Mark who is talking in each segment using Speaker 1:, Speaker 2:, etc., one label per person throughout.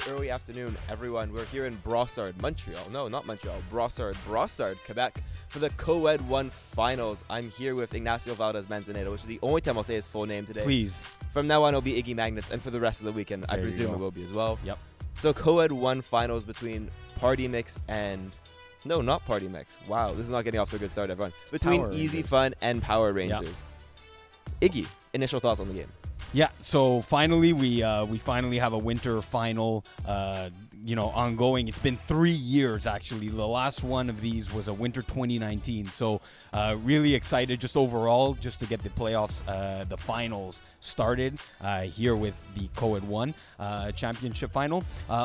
Speaker 1: early afternoon, everyone. We're here in Brossard, Montreal. No, not Montreal. Brossard, Quebec for the Co-Ed 1 Finals. I'm here with Ignacio Valdez Manzanedo, which is the only time I'll say his full name today.
Speaker 2: Please.
Speaker 1: From now on, it'll be Iggy Magnets, and for the rest of the weekend, I presume it will be as well.
Speaker 2: Yep.
Speaker 1: So Co-Ed 1 Finals between Party Mix and... No, not Party Mix. Wow, this is not getting off to a good start, everyone. It's between EZFun and Power Rangers. Yep. Iggy, initial thoughts on the game?
Speaker 2: Yeah, so finally we finally have a winter final, ongoing. It's been 3 years actually. The last one of these was a winter 2019. So really excited just overall just to get the playoffs, the finals started here with the Co-Ed 1 championship final.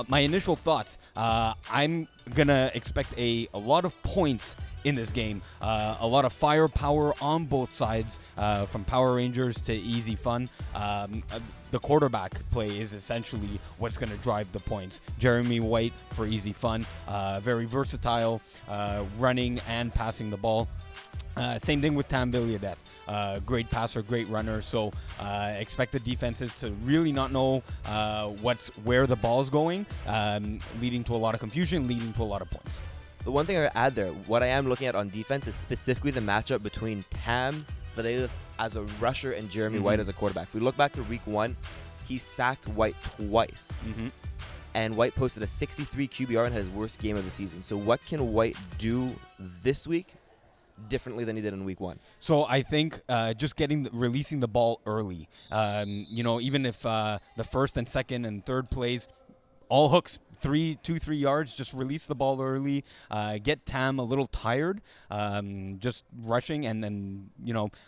Speaker 2: My initial thoughts, I'm gonna expect a lot of points in this game, a lot of firepower on both sides, from Power Rangers to EZFun. The quarterback play is essentially what's going to drive the points. Jeremy White for EZFun, very versatile, running and passing the ball. Same thing with Tam Valdez. Great passer, great runner. So expect the defenses to really not know where the ball's going, leading to a lot of confusion, leading to a lot of points.
Speaker 1: The one thing I would add there, what I am looking at on defense is specifically the matchup between Tam Valdez as a rusher and Jeremy White as a quarterback. If we look back to week 1, he sacked White twice. And White posted a 63 QBR and had his worst game of the season. So what can White do this week differently than he did in week 1?
Speaker 2: So I think just releasing the ball early. Even if the first and second and third plays, all hooks, 3 yards, just release the ball early, get Tam a little tired, just rushing and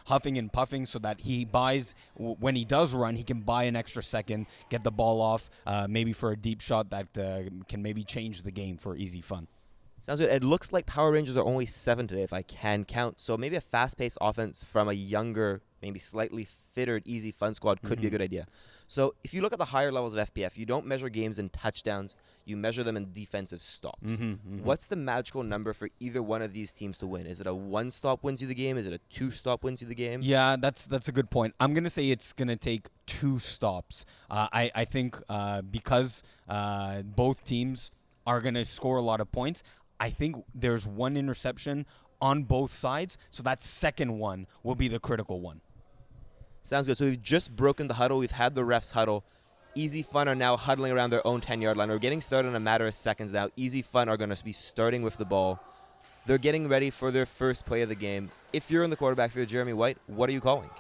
Speaker 2: huffing and puffing so that he buys, when he does run, he can buy an extra second, get the ball off, maybe for a deep shot that can maybe change the game for EZFun.
Speaker 1: Sounds good. It looks like Power Rangers are only 7 today, if I can count. So maybe a fast-paced offense from a younger, maybe slightly fitter EZFun squad could be a good idea. So if you look at the higher levels of FPF, you don't measure games in touchdowns. You measure them in defensive stops. What's the magical number for either one of these teams to win? Is it a 1-stop wins you the game? Is it a 2-stop wins you the game?
Speaker 2: Yeah, that's a good point. I'm going to say it's going to take 2 stops. I think because both teams are going to score a lot of points, I think there's 1 interception on both sides. So that second one will be the critical one.
Speaker 1: Sounds good. So we've just broken the huddle. We've had the refs huddle. EZFun are now huddling around their own 10-yard line. We're getting started in a matter of seconds now. EZFun are going to be starting with the ball. They're getting ready for their first play of the game. If you're in the quarterback field, Jeremy White, what are you calling?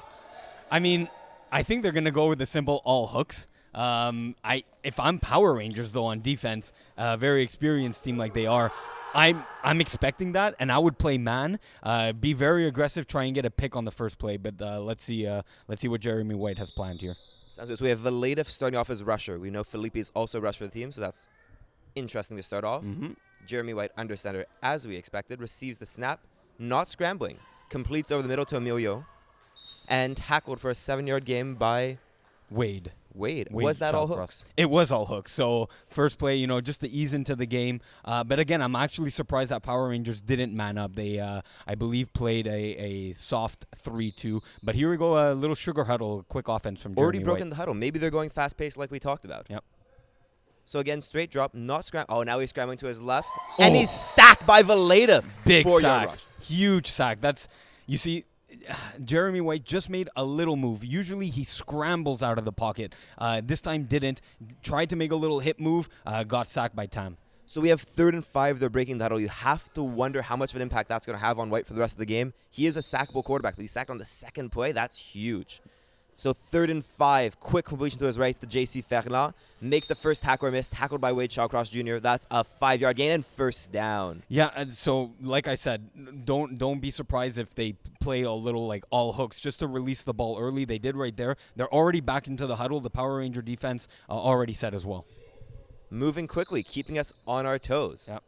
Speaker 2: I mean, I think they're going to go with the simple all hooks. If I'm Power Rangers, though, on defense, a very experienced team like they are, I'm expecting that, and I would play man, be very aggressive, try and get a pick on the first play. But let's see what Jeremy White has planned here.
Speaker 1: Sounds good. So we have Valdez starting off as rusher. We know Felipe is also rushed for the team, so that's interesting to start off. Jeremy White under center, as we expected, receives the snap, not scrambling, completes over the middle to Emilio, and tackled for a 7-yard gain by
Speaker 2: Wade.
Speaker 1: Was that all hooks?
Speaker 2: It was all hooks. So first play, just to ease into the game. But again, I'm actually surprised that Power Rangers didn't man up. They, I believe, played a soft 3-2. But here we go, a little sugar huddle, quick offense from Jeremy
Speaker 1: Already broken
Speaker 2: White.
Speaker 1: the huddle. Maybe they're going fast-paced like we talked about.
Speaker 2: Yep.
Speaker 1: So again, straight drop, not scramble. Oh, now he's scrambling to his left. And he's sacked by Valdez.
Speaker 2: Big
Speaker 1: 4-yard
Speaker 2: sack.
Speaker 1: rush.
Speaker 2: Huge sack. You see, Jeremy White just made a little move. Usually he scrambles out of the pocket. This time didn't. Tried to make a little hip move. Got sacked by Tam.
Speaker 1: So we have 3rd and 5. They're breaking the huddle. You have to wonder how much of an impact that's going to have on White for the rest of the game. He is a sackable quarterback, but he's sacked on the second play. That's huge. So 3rd and 5. Quick completion to his right to JC Ferland. Makes the first tackler miss. Tackled by Wade Shawcross Jr. That's a 5-yard gain and first down.
Speaker 2: Yeah, and so like I said, don't be surprised if they play a little like all hooks just to release the ball early. They did right there. They're already back into the huddle. The Power Ranger defense already set as well.
Speaker 1: Moving quickly, keeping us on our toes.
Speaker 2: Yep.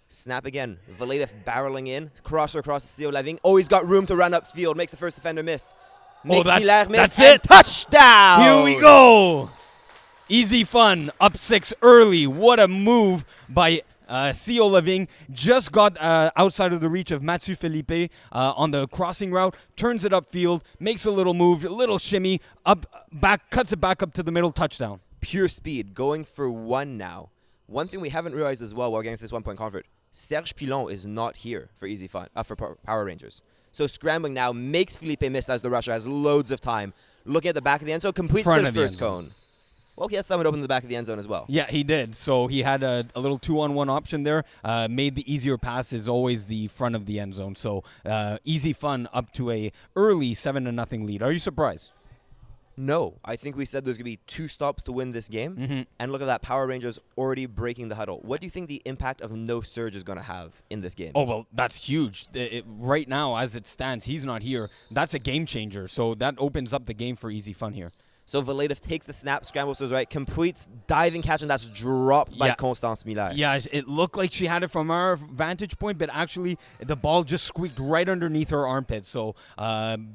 Speaker 1: Snap again. Valdez barreling in. Crosser across the Theo Lavigne. Oh, he's got room to run upfield. Makes the first defender miss.
Speaker 2: That's it.
Speaker 1: Touchdown.
Speaker 2: Here we go. EZFun up 6 early. What a move by Theo Lavigne. Just got outside of the reach of Mathieu Felipe on the crossing route. Turns it upfield. Makes a little move. A little shimmy. Back. Cuts it back up to the middle. Touchdown.
Speaker 1: pure speed, going for one now. One thing we haven't realized as well while getting to this 1 point convert, Serge Pilon is not here for EZFun, for Power Rangers. So scrambling now makes Felipe miss as the rusher has loads of time. Looking at the back of the end zone, completes the first cone. Well, he had someone open the back of the end zone as well.
Speaker 2: Yeah, he did. So he had a little 2-on-1 option there. Made the easier pass is always the front of the end zone. So EZFun up to a early 7-0 lead. Are you surprised?
Speaker 1: No, I think we said there's going to be 2 stops to win this game.
Speaker 2: Mm-hmm.
Speaker 1: And look at that, Power Rangers already breaking the huddle. What do you think the impact of no Surge is going to have in this game?
Speaker 2: Oh, well, that's huge. Right now, as it stands, he's not here. That's a game changer. So that opens up the game for EZFun here.
Speaker 1: So Valdez takes the snap, scrambles to his right, completes, diving catch, and that's dropped by Constance Miller.
Speaker 2: Yeah, it looked like she had it from our vantage point, but actually the ball just squeaked right underneath her armpit. So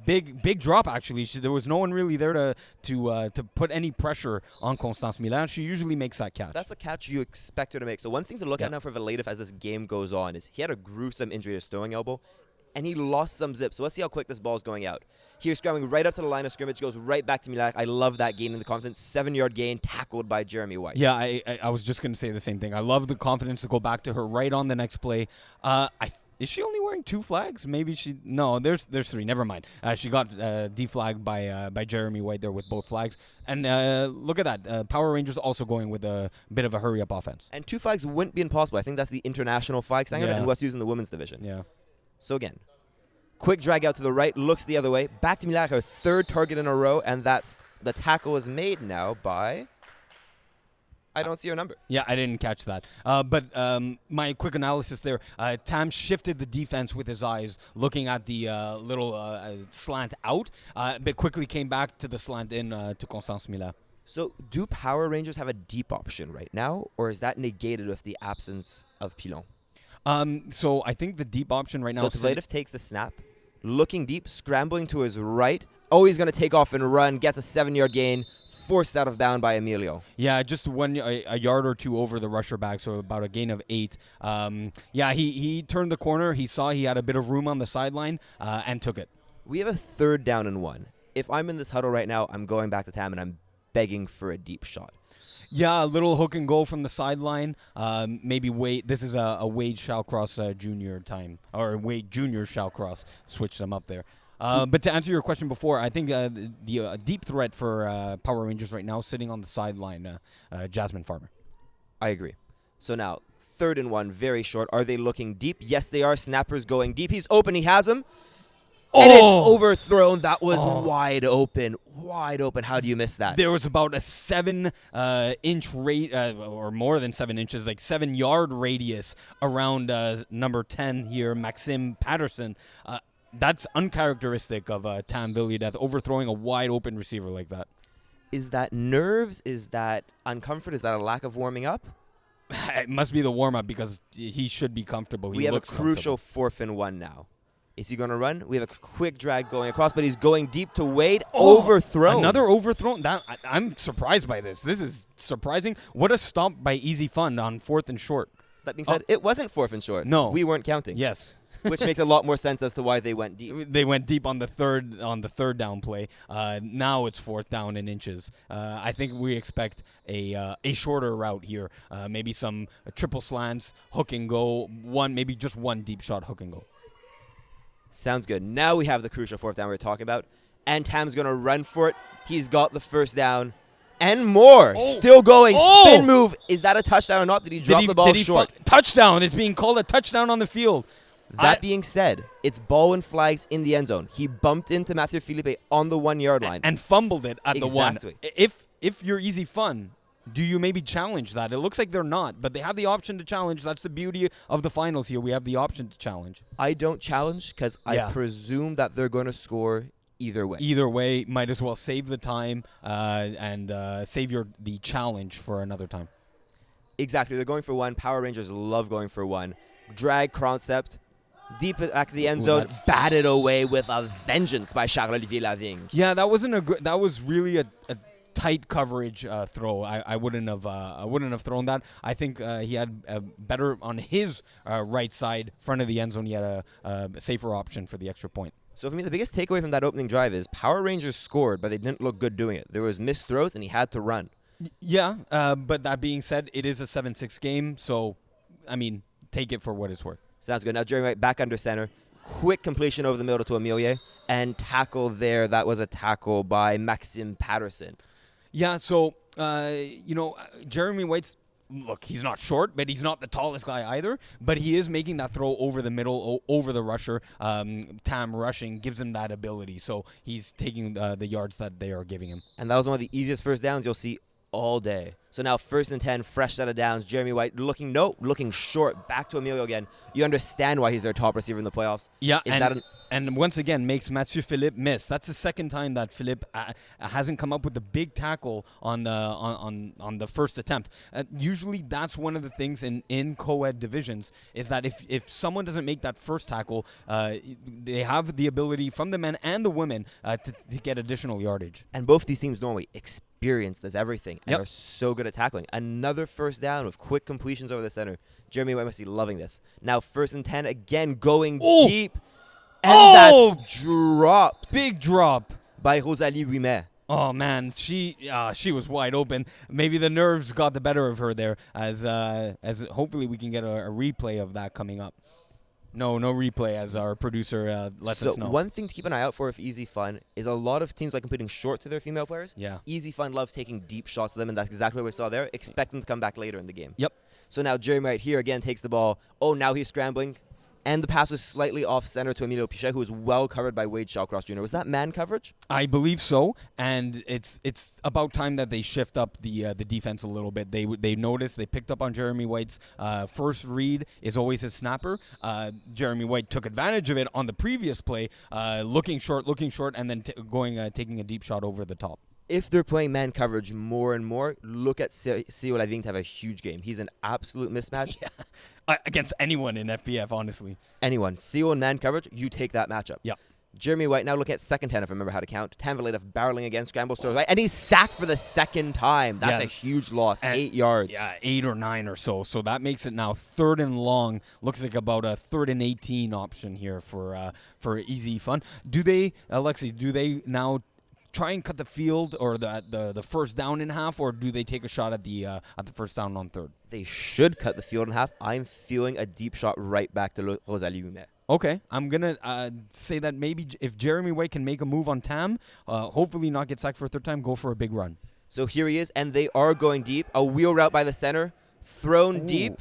Speaker 2: big drop, actually. There was no one really there to put any pressure on Constance Miller. She usually makes that catch.
Speaker 1: That's a catch you expect her to make. So one thing to look at now for Valdez as this game goes on is he had a gruesome injury to his throwing elbow, and he lost some zip. So let's see how quick this ball is going out. Here's scrambling right up to the line of scrimmage, goes right back to Milak. I love that gain in the confidence. 7-yard gain, tackled by Jeremy White.
Speaker 2: Yeah, I was just going to say the same thing. I love the confidence to go back to her right on the next play. Is she only wearing 2 flags? Maybe she... No, there's 3. Never mind. She got deflagged by Jeremy White there with both flags. And look at that. Power Rangers also going with a bit of a hurry-up offense.
Speaker 1: And 2 flags wouldn't be impossible. I think that's the international flag standard and what's used in the women's division.
Speaker 2: Yeah.
Speaker 1: So again, quick drag out to the right, looks the other way. Back to Milak, her 3rd target in a row, and that's the tackle is made now by... I don't see her number.
Speaker 2: Yeah, I didn't catch that. But my quick analysis there, Tam shifted the defense with his eyes, looking at the little slant out, but quickly came back to the slant in to Constance Miller.
Speaker 1: So do Power Rangers have a deep option right now, or is that negated with the absence of Pilon?
Speaker 2: So I think the deep option right now...
Speaker 1: So Valdez takes the snap, looking deep, scrambling to his right. Oh, he's going to take off and run, gets a 7-yard gain, forced out of bound by Emilio.
Speaker 2: Yeah, just a yard or 2 over the rusher back, so about a gain of 8. He turned the corner. He saw he had a bit of room on the sideline and took it.
Speaker 1: We have a 3rd down and 1. If I'm in this huddle right now, I'm going back to Tam and I'm begging for a deep shot.
Speaker 2: Yeah, a little hook and go from the sideline. Maybe Wade. This is a Wade Shallcross Jr. time, or Wade Jr. Shallcross. Switched them up there. But to answer your question before, I think the deep threat for Power Rangers right now, sitting on the sideline, Jasmine Farmer.
Speaker 1: I agree. So now, 3rd and 1, very short. Are they looking deep? Yes, they are. Snapper's going deep. He's open. He has him. And it's overthrown. That was wide open. Wide open. How do you miss that?
Speaker 2: There was about a 7-inch or more than 7 inches, like 7-yard radius around number 10 here, Maxime Patterson. That's uncharacteristic of Tam Valdez, overthrowing a wide open receiver like that.
Speaker 1: Is that nerves? Is that uncomfort? Is that a lack of warming up?
Speaker 2: It must be the warm up because he should be comfortable.
Speaker 1: We have a crucial 4th and 1 now. Is he going to run? We have a quick drag going across, but he's going deep to Wade. Overthrown.
Speaker 2: Another overthrown. I'm surprised by this. This is surprising. What a stomp by EZFun on 4th and short.
Speaker 1: That being said, it wasn't 4th and short.
Speaker 2: No.
Speaker 1: We weren't counting.
Speaker 2: Yes.
Speaker 1: Which makes a lot more sense as to why they went deep.
Speaker 2: They went deep on the third down play. Now it's 4th down in inches. I think we expect a shorter route here. Maybe some triple slants, hook and go. Maybe just one deep shot, hook and go.
Speaker 1: Sounds good. Now we have the crucial 4th down we were talking about. And Tam's going to run for it. He's got the 1st down. And more. Still going. Spin move. Is that a touchdown or not? Did he drop the ball short?
Speaker 2: Touchdown. It's being called a touchdown on the field.
Speaker 1: That being said, it's ball and flags in the end zone. He bumped into Mathieu Philippe on the 1-yard line.
Speaker 2: And fumbled it at the 1.
Speaker 1: Exactly.
Speaker 2: If you're EZFun, do you maybe challenge that? It looks like they're not, but they have the option to challenge. That's the beauty of the finals here. We have the option to challenge.
Speaker 1: I don't challenge because I presume that they're going to score either way.
Speaker 2: Either way, might as well save the time and save the challenge for another time.
Speaker 1: Exactly. They're going for 1. Power Rangers love going for 1. Drag concept. Deep back to the end zone, batted away with a vengeance by Charles-Olivier Lavigne.
Speaker 2: Yeah, that was really a tight coverage throw. I wouldn't have thrown that. I think he had a better on his right side, front of the end zone. He had a safer option for the extra point.
Speaker 1: So for me, the biggest takeaway from that opening drive is Power Rangers scored, but they didn't look good doing it. There was missed throws, and he had to run.
Speaker 2: Yeah, but that being said, it is a 7-6 game, so, I mean, take it for what it's worth.
Speaker 1: Sounds good. Now Jeremy White back under center. Quick completion over the middle to Amelie. And tackle there. That was a tackle by Maxime Patterson.
Speaker 2: Yeah, so, Jeremy White's, look, he's not short, but he's not the tallest guy either. But he is making that throw over the middle, over the rusher. Tam rushing gives him that ability. So he's taking the yards that they are giving him.
Speaker 1: And that was one of the easiest first downs you'll see all day. So now 1st and 10, fresh set of downs. Jeremy White looking short. Back to Emilio again. You understand why he's their top receiver in the playoffs.
Speaker 2: Yeah, and once again makes Mathieu Philippe miss. That's the second time that Philippe hasn't come up with the big tackle on the first attempt. Usually that's one of the things in co-ed divisions is that if someone doesn't make that first tackle, they have the ability from the men and the women to get additional yardage.
Speaker 1: And both these teams normally experienced as everything and are so good at tackling. Another first down with quick completions over the center. Jeremy White must be loving this. Now 1st and 10 again going deep. And that's dropped.
Speaker 2: Big drop
Speaker 1: by Rosalie Ouimet.
Speaker 2: Oh man, she was wide open. Maybe the nerves got the better of her there. As hopefully we can get a replay of that coming up. No replay, as our producer lets us know.
Speaker 1: So one thing to keep an eye out for with EZFun is a lot of teams like competing short to their female players.
Speaker 2: Yeah.
Speaker 1: EZFun loves taking deep shots to them, and that's exactly what we saw there. Expect them to come back later in the game.
Speaker 2: Yep.
Speaker 1: So now Jeremy right here again takes the ball. Oh, now he's scrambling. And the pass was slightly off center to Emilio Pichet, who was well covered by Wade Shawcross Jr. Was that man coverage?
Speaker 2: I believe so, and it's about time that they shift up the defense a little bit. They noticed, they picked up on Jeremy White's first read is always his snapper. Jeremy White took advantage of it on the previous play, looking short, and then taking a deep shot over the top.
Speaker 1: If they're playing man coverage more and more, look at Theo Lavigne to have a huge game. He's an absolute mismatch.
Speaker 2: Yeah. Against anyone in FPF, honestly.
Speaker 1: Anyone. Theo in man coverage, you take that matchup.
Speaker 2: Yeah.
Speaker 1: Jeremy White now looking at 2nd 10, if I remember how to count. Tam Valeda barreling again, scrambles to the right, and he's sacked for the 2nd time. That's a huge loss, and 8 yards.
Speaker 2: Yeah, 8 or 9 or so. So that makes it now 3rd and long. Looks like about a 3rd and 18 option here for EZFun. Do they, Alexi, now try and cut the field or the first down in half, or do they take a shot at the first down on 3rd?
Speaker 1: They should cut the field in half. I'm feeling a deep shot right back to Rosalie Ouimet.
Speaker 2: Okay, I'm going to say that maybe if Jeremy White can make a move on Tam, hopefully not get sacked for a 3rd time, go for a big run.
Speaker 1: So here he is, and they are going deep. A wheel route by the center, thrown deep,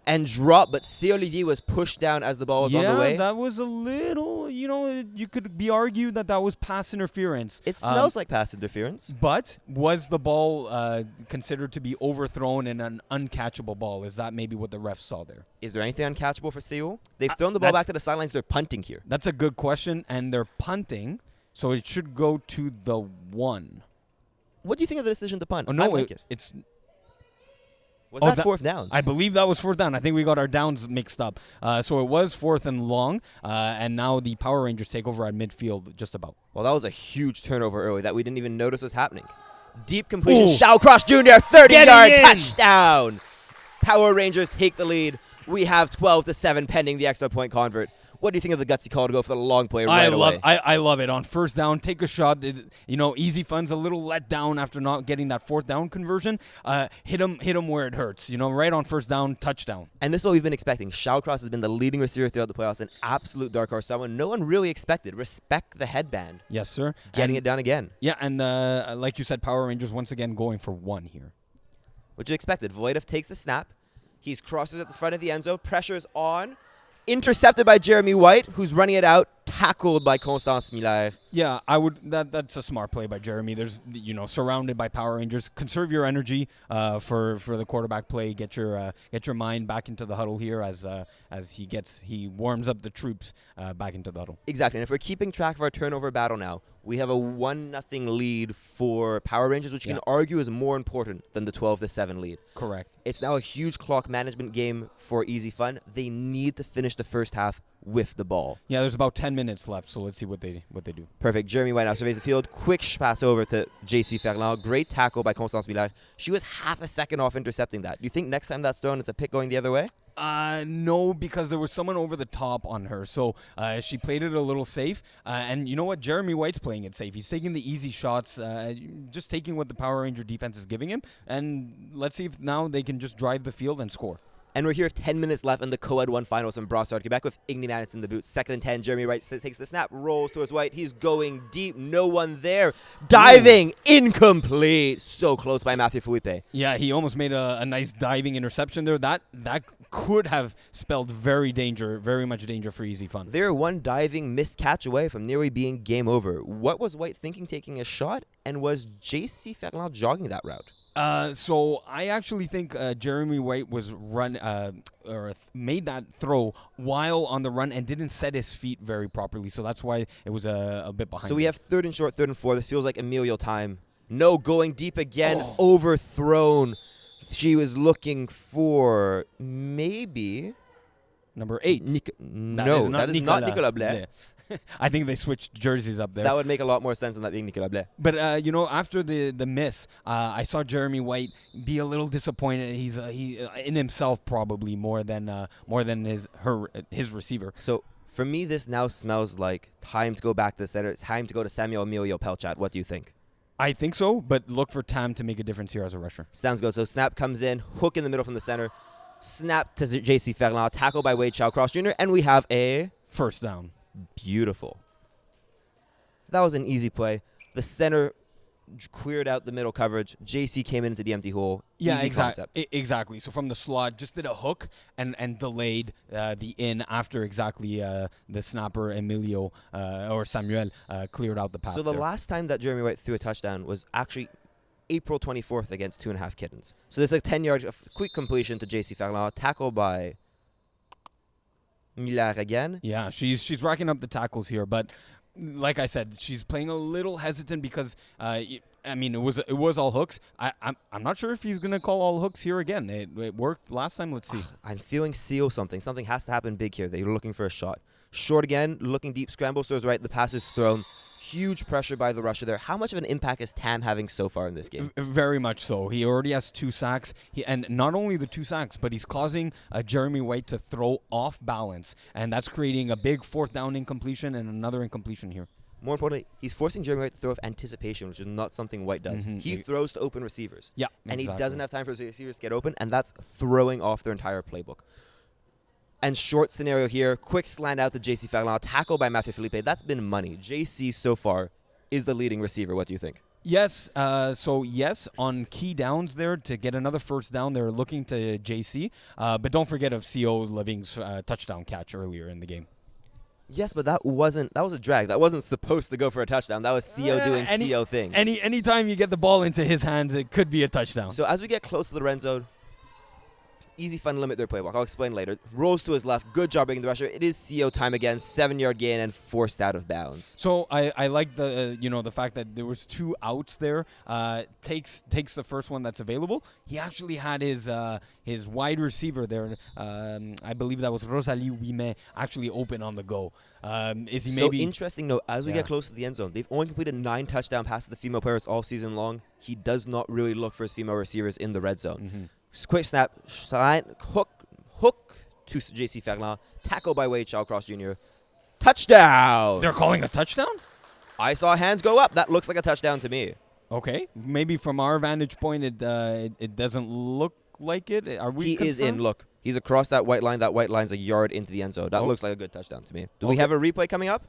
Speaker 1: and dropped, but C. Olivier was pushed down as the ball was on the way.
Speaker 2: Yeah, that was a little, you could be argued that was pass interference.
Speaker 1: It smells like pass interference.
Speaker 2: But was the ball considered to be overthrown and an uncatchable ball? Is that maybe what the refs saw there?
Speaker 1: Is there anything uncatchable for Seoul? They've thrown the ball back to the sidelines. They're punting here.
Speaker 2: That's a good question, and they're punting, so it should go to the 1.
Speaker 1: What do you think of the decision to punt?
Speaker 2: Oh, no,
Speaker 1: I like it.
Speaker 2: It's...
Speaker 1: Was that 4th down?
Speaker 2: I believe that was 4th down. I think we got our downs mixed up. So it was 4th and long, and now the Power Rangers take over at midfield just about.
Speaker 1: Well, that was a huge turnover early that we didn't even notice was happening. Deep completion. Shawcross Jr., 30-yard touchdown. Power Rangers take the lead. We have 12-7 pending the extra point convert. What do you think of the gutsy call to go for the long play away?
Speaker 2: I love it. On 1st down, take a shot. EZFun's a little let down after not getting that 4th down conversion. Hit him where it hurts. Right on 1st down, touchdown.
Speaker 1: And this is what we've been expecting. Shawcross has been the leading receiver throughout the playoffs, an absolute dark horse, someone no one really expected. Respect the headband.
Speaker 2: Yes, sir.
Speaker 1: Getting it done again.
Speaker 2: Yeah, and like you said, Power Rangers once again going for 1 here.
Speaker 1: Which is expected. Valdez takes the snap. He's crosses at the front of the end zone. Pressure's on. Intercepted by Jeremy White, who's running it out. Tackled by Constance Miller.
Speaker 2: Yeah, I would. That's a smart play by Jeremy. There's, surrounded by Power Rangers. Conserve your energy for the quarterback play. Get your mind back into the huddle here as he warms up the troops back into the huddle.
Speaker 1: Exactly. And if we're keeping track of our turnover battle now, we have a 1-0 lead for Power Rangers, which you can argue is more important than the 12-7 lead.
Speaker 2: Correct.
Speaker 1: It's now a huge clock management game for EZFun. They need to finish the first half with the ball.
Speaker 2: Yeah, there's about 10 minutes left, so let's see what they do.
Speaker 1: Perfect. Jeremy White now surveys the field. Quick pass over to JC Ferland. Great tackle by Constance Miller. She was half a second off intercepting that. Do you think next time that's thrown, it's a pick going the other way?
Speaker 2: No, because there was someone over the top on her. So she played it a little safe. And you know what? Jeremy White's playing it safe. He's taking the easy shots, just taking what the Power Ranger defense is giving him. And let's see if now they can just drive the field and score.
Speaker 1: And we're here with 10 minutes left in the Co-Ed 1 finals in Brossard, Quebec with Ignacio in the boot. 2nd and 10, Jeremy White takes the snap, rolls towards White. He's going deep, no one there. Diving, incomplete. So close by Matthew Felipe.
Speaker 2: Yeah, he almost made a nice diving interception there. That could have spelled very much danger for EZFun.
Speaker 1: They're one diving missed catch away from nearly being game over. What was White thinking taking a shot? And was JC Ferland jogging that route?
Speaker 2: So I actually think Jeremy White was made that throw while on the run and didn't set his feet very properly. So that's why it was a bit behind.
Speaker 1: So we have 3rd and short, 3rd and 4. This feels like Emilio time. No, going deep again, overthrown. She was looking for maybe
Speaker 2: number 8.
Speaker 1: That is not Nicolas Blais.
Speaker 2: Yeah. I think they switched jerseys up there.
Speaker 1: That would make a lot more sense than that being Nicolas Blais.
Speaker 2: But after the miss, I saw Jeremy White be a little disappointed. He's in himself probably more than his receiver.
Speaker 1: So for me, this now smells like time to go back to the center. Time to go to Samuel Emilio Pelchat. What do you think?
Speaker 2: I think so, but look for Tam to make a difference here as a rusher.
Speaker 1: Sounds good. So snap comes in, hook in the middle from the center, snap to JC Ferland, tackle by Wade Chow-Cross Jr., and we have a
Speaker 2: first down.
Speaker 1: Beautiful. That was an easy play. The center cleared out the middle coverage. JC came into the empty hole.
Speaker 2: Yeah,
Speaker 1: exactly.
Speaker 2: Exactly. So from the slot, just did a hook and delayed the in after exactly the snapper Emilio or Samuel cleared out the path.
Speaker 1: So the last time that Jeremy White threw a touchdown was actually April 24th against 2.5 Kittens. So there's a 10-yard quick completion to JC Ferland, tackle by Miller again.
Speaker 2: Yeah, she's racking up the tackles here, but like I said, she's playing a little hesitant because it was all hooks. I'm not sure if he's gonna call all hooks here again. It worked last time. Let's see.
Speaker 1: I'm feeling seal something. Something has to happen big here. They're looking for a shot. Short again, looking deep. Scrambles towards right. The pass is thrown. Huge pressure by the rusher there. How much of an impact is Tam having so far in this game?
Speaker 2: Very much so. He already has 2 sacks. And not only the 2 sacks, but he's causing Jeremy White to throw off balance. And that's creating a big 4th down incompletion and another incompletion here.
Speaker 1: More importantly, he's forcing Jeremy White to throw off anticipation, which is not something White does. Mm-hmm. He throws to open receivers.
Speaker 2: Yeah,
Speaker 1: and
Speaker 2: exactly.
Speaker 1: He doesn't have time for his receivers to get open, and that's throwing off their entire playbook. And short scenario here, quick slant out to JC Ferland, tackle by Matthew Felipe. That's been money. JC so far is the leading receiver. What do you think?
Speaker 2: Yes. Yes, on key downs there to get another first down, they're looking to JC. But don't forget of CO Living's touchdown catch earlier in the game.
Speaker 1: Yes, but that was a drag. That wasn't supposed to go for a touchdown. That was CO doing CO things.
Speaker 2: Anytime you get the ball into his hands, it could be a touchdown.
Speaker 1: So as we get close to the red zone, EZFun limit their playbook. I'll explain later. Rolls to his left. Good job breaking the rusher. It is CO time again. 7-yard gain and forced out of bounds.
Speaker 2: So I like the the fact that there was 2 outs there. Takes the first one that's available. He actually had his wide receiver there. I believe that was Rosalie Ouimet actually open on the go. Is he maybe?
Speaker 1: So interesting note, as we get close to the end zone, they've only completed 9 touchdown passes to female players all season long. He does not really look for his female receivers in the red zone. Mm-hmm. Quick snap, hook to JC Ferland, tackle by Wade Chow-Cross Jr. Touchdown!
Speaker 2: They're calling a touchdown?
Speaker 1: I saw hands go up. That looks like a touchdown to me.
Speaker 2: Okay, maybe from our vantage point, it doesn't look like it. Are we?
Speaker 1: He is in. Look, he's across that white line. That white line's a yard into the end zone. That looks like a good touchdown to me. Do we have a replay coming up?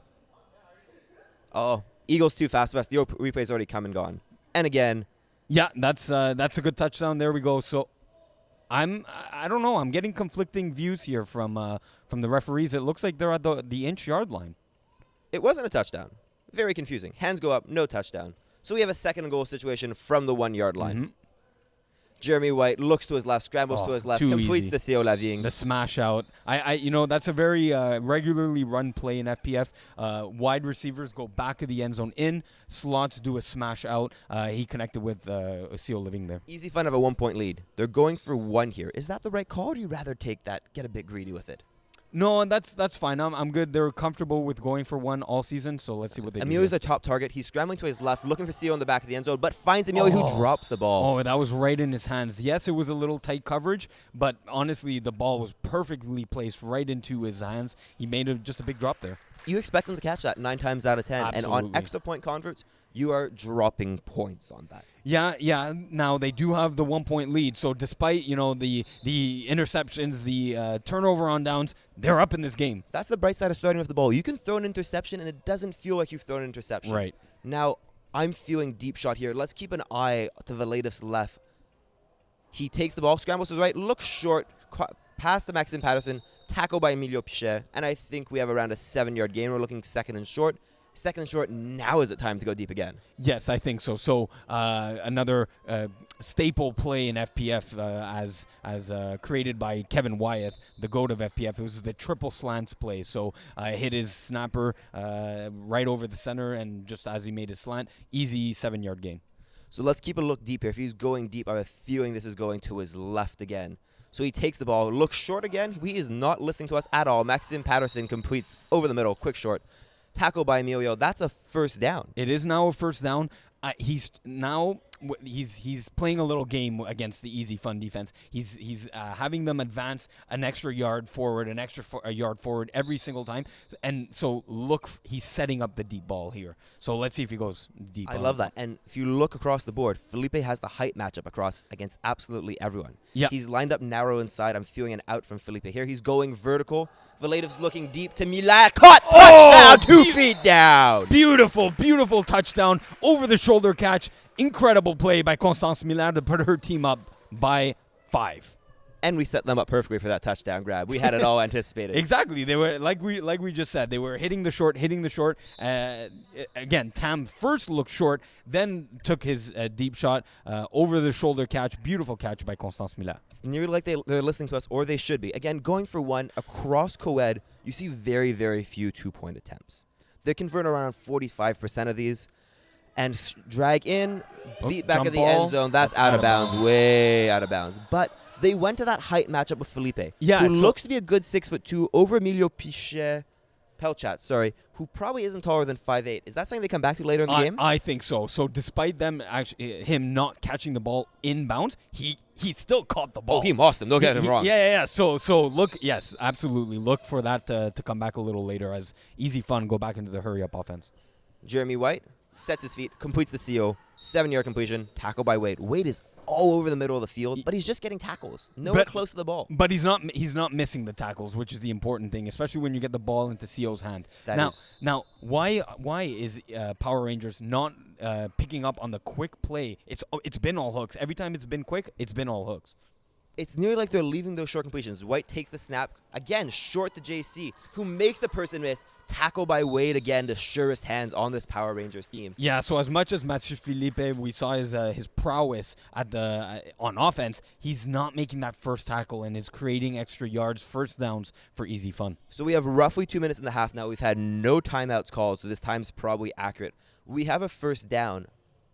Speaker 1: Oh, Eagles too fast for us. The replay's already come and gone. And again.
Speaker 2: Yeah, that's a good touchdown. There we go. So. I don't know. I'm getting conflicting views here from the referees. It looks like they're at the inch-yard line.
Speaker 1: It wasn't a touchdown. Very confusing. Hands go up, no touchdown. So we have a 2nd and goal situation from the 1-yard line. Mm-hmm. Jeremy White looks to his left, scrambles to his left, completes the CO Laving.
Speaker 2: The smash out. That's a very regularly run play in FPF. Wide receivers go back of the end zone in. Slots do a smash out. He connected with CO Living there.
Speaker 1: EZFun have a 1-point lead. They're going for 1 here. Is that the right call, or do you rather take that, get a bit greedy with it?
Speaker 2: No, and that's fine. I'm good. They're comfortable with going for one all season, so let's see what they do.
Speaker 1: Emilio's their top target. He's scrambling to his left, looking for Seal in the back of the end zone, but finds Emilio, who drops the ball.
Speaker 2: Oh, that was right in his hands. Yes, it was a little tight coverage, but honestly, the ball was perfectly placed right into his hands. He made just a big drop there.
Speaker 1: You expect him to catch that 9 times out of 10.
Speaker 2: Absolutely.
Speaker 1: And on extra point converts, you are dropping points on that.
Speaker 2: Yeah. Now they do have the 1 point lead. So despite the interceptions, the turnover on downs, they're up in this game.
Speaker 1: That's the bright side of starting with the ball. You can throw an interception, and it doesn't feel like you've thrown an interception.
Speaker 2: Right.
Speaker 1: Now I'm feeling deep shot here. Let's keep an eye to Valdez's left. He takes the ball, scrambles to his right, looks short, past the Maxime Patterson, tackled by Emilio Pichet, and I think we have around a 7-yard gain. We're looking second and short. Second and short, now is it time to go deep again?
Speaker 2: Yes, I think so. So another staple play in FPF as created by Kevin Wyeth, the GOAT of FPF. It was the triple slants play. So hit his snapper right over the center, and just as he made his slant, easy 7-yard gain.
Speaker 1: So let's keep a look deep here. If he's going deep, I have a feeling this is going to his left again. So he takes the ball, looks short again. He is not listening to us at all. Maxime Patterson completes over the middle, quick short. Tackle by Emilio. That's a first down.
Speaker 2: It is now a first down. He's playing a little game against the EZFun defense. He's having them advance an extra yard forward, a yard forward every single time. And so look, he's setting up the deep ball here. So let's see if he goes deep.
Speaker 1: I love that. And if you look across the board, Felipe has the height matchup against absolutely everyone.
Speaker 2: Yeah.
Speaker 1: He's lined up narrow inside. I'm feeling an out from Felipe here. He's going vertical. Valdez looking deep to Milan. Caught! Touchdown! 2 feet down!
Speaker 2: Beautiful touchdown. Over the shoulder catch. Incredible play by Constance Milan to put her team up by 5.
Speaker 1: And we set them up perfectly for that touchdown grab. We had it all anticipated.
Speaker 2: Exactly. They were like we just said. They were hitting the short. Again, Tam first looked short, then took his deep shot over the shoulder catch. Beautiful catch by Constance Milan.
Speaker 1: It's nearly like they're listening to us, or they should be. Again, going for one across co-ed, you see very, very few 2-point attempts. They convert around 45% of these. And drag in, beat back of the end zone. That's out of bounds, way out of bounds. But they went to that height matchup with Felipe, who looks to be a good 6'2" over Emilio Pelchat, who probably isn't taller than 5'8". Is that something they come back to later in the game?
Speaker 2: I think so. So despite him not catching the ball inbounds, he still caught the ball.
Speaker 1: Oh, he mossed him. Don't get him wrong.
Speaker 2: Yeah. So look, yes, absolutely. Look for that to come back a little later as EZFun go back into the hurry-up offense.
Speaker 1: Jeremy White sets his feet, completes the CO, 7-yard completion, tackle by Wade. Wade is all over the middle of the field, but he's just getting tackles. Nowhere close to the ball.
Speaker 2: But he's not missing the tackles, which is the important thing, especially when you get the ball into CO's hand. Now, why is Power Rangers not picking up on the quick play? It's been all hooks. Every time it's been quick, it's been all hooks.
Speaker 1: It's nearly like they're leaving those short completions. White takes the snap, again, short to JC, who makes the person miss. Tackle by Wade again, the surest hands on this Power Rangers team.
Speaker 2: Yeah, so as much as Mathieu Philippe, we saw his prowess on offense, he's not making that first tackle and is creating extra yards, first downs for EZFun.
Speaker 1: So we have roughly 2 minutes and a half now. We've had no timeouts called, so this time's probably accurate. We have a first down.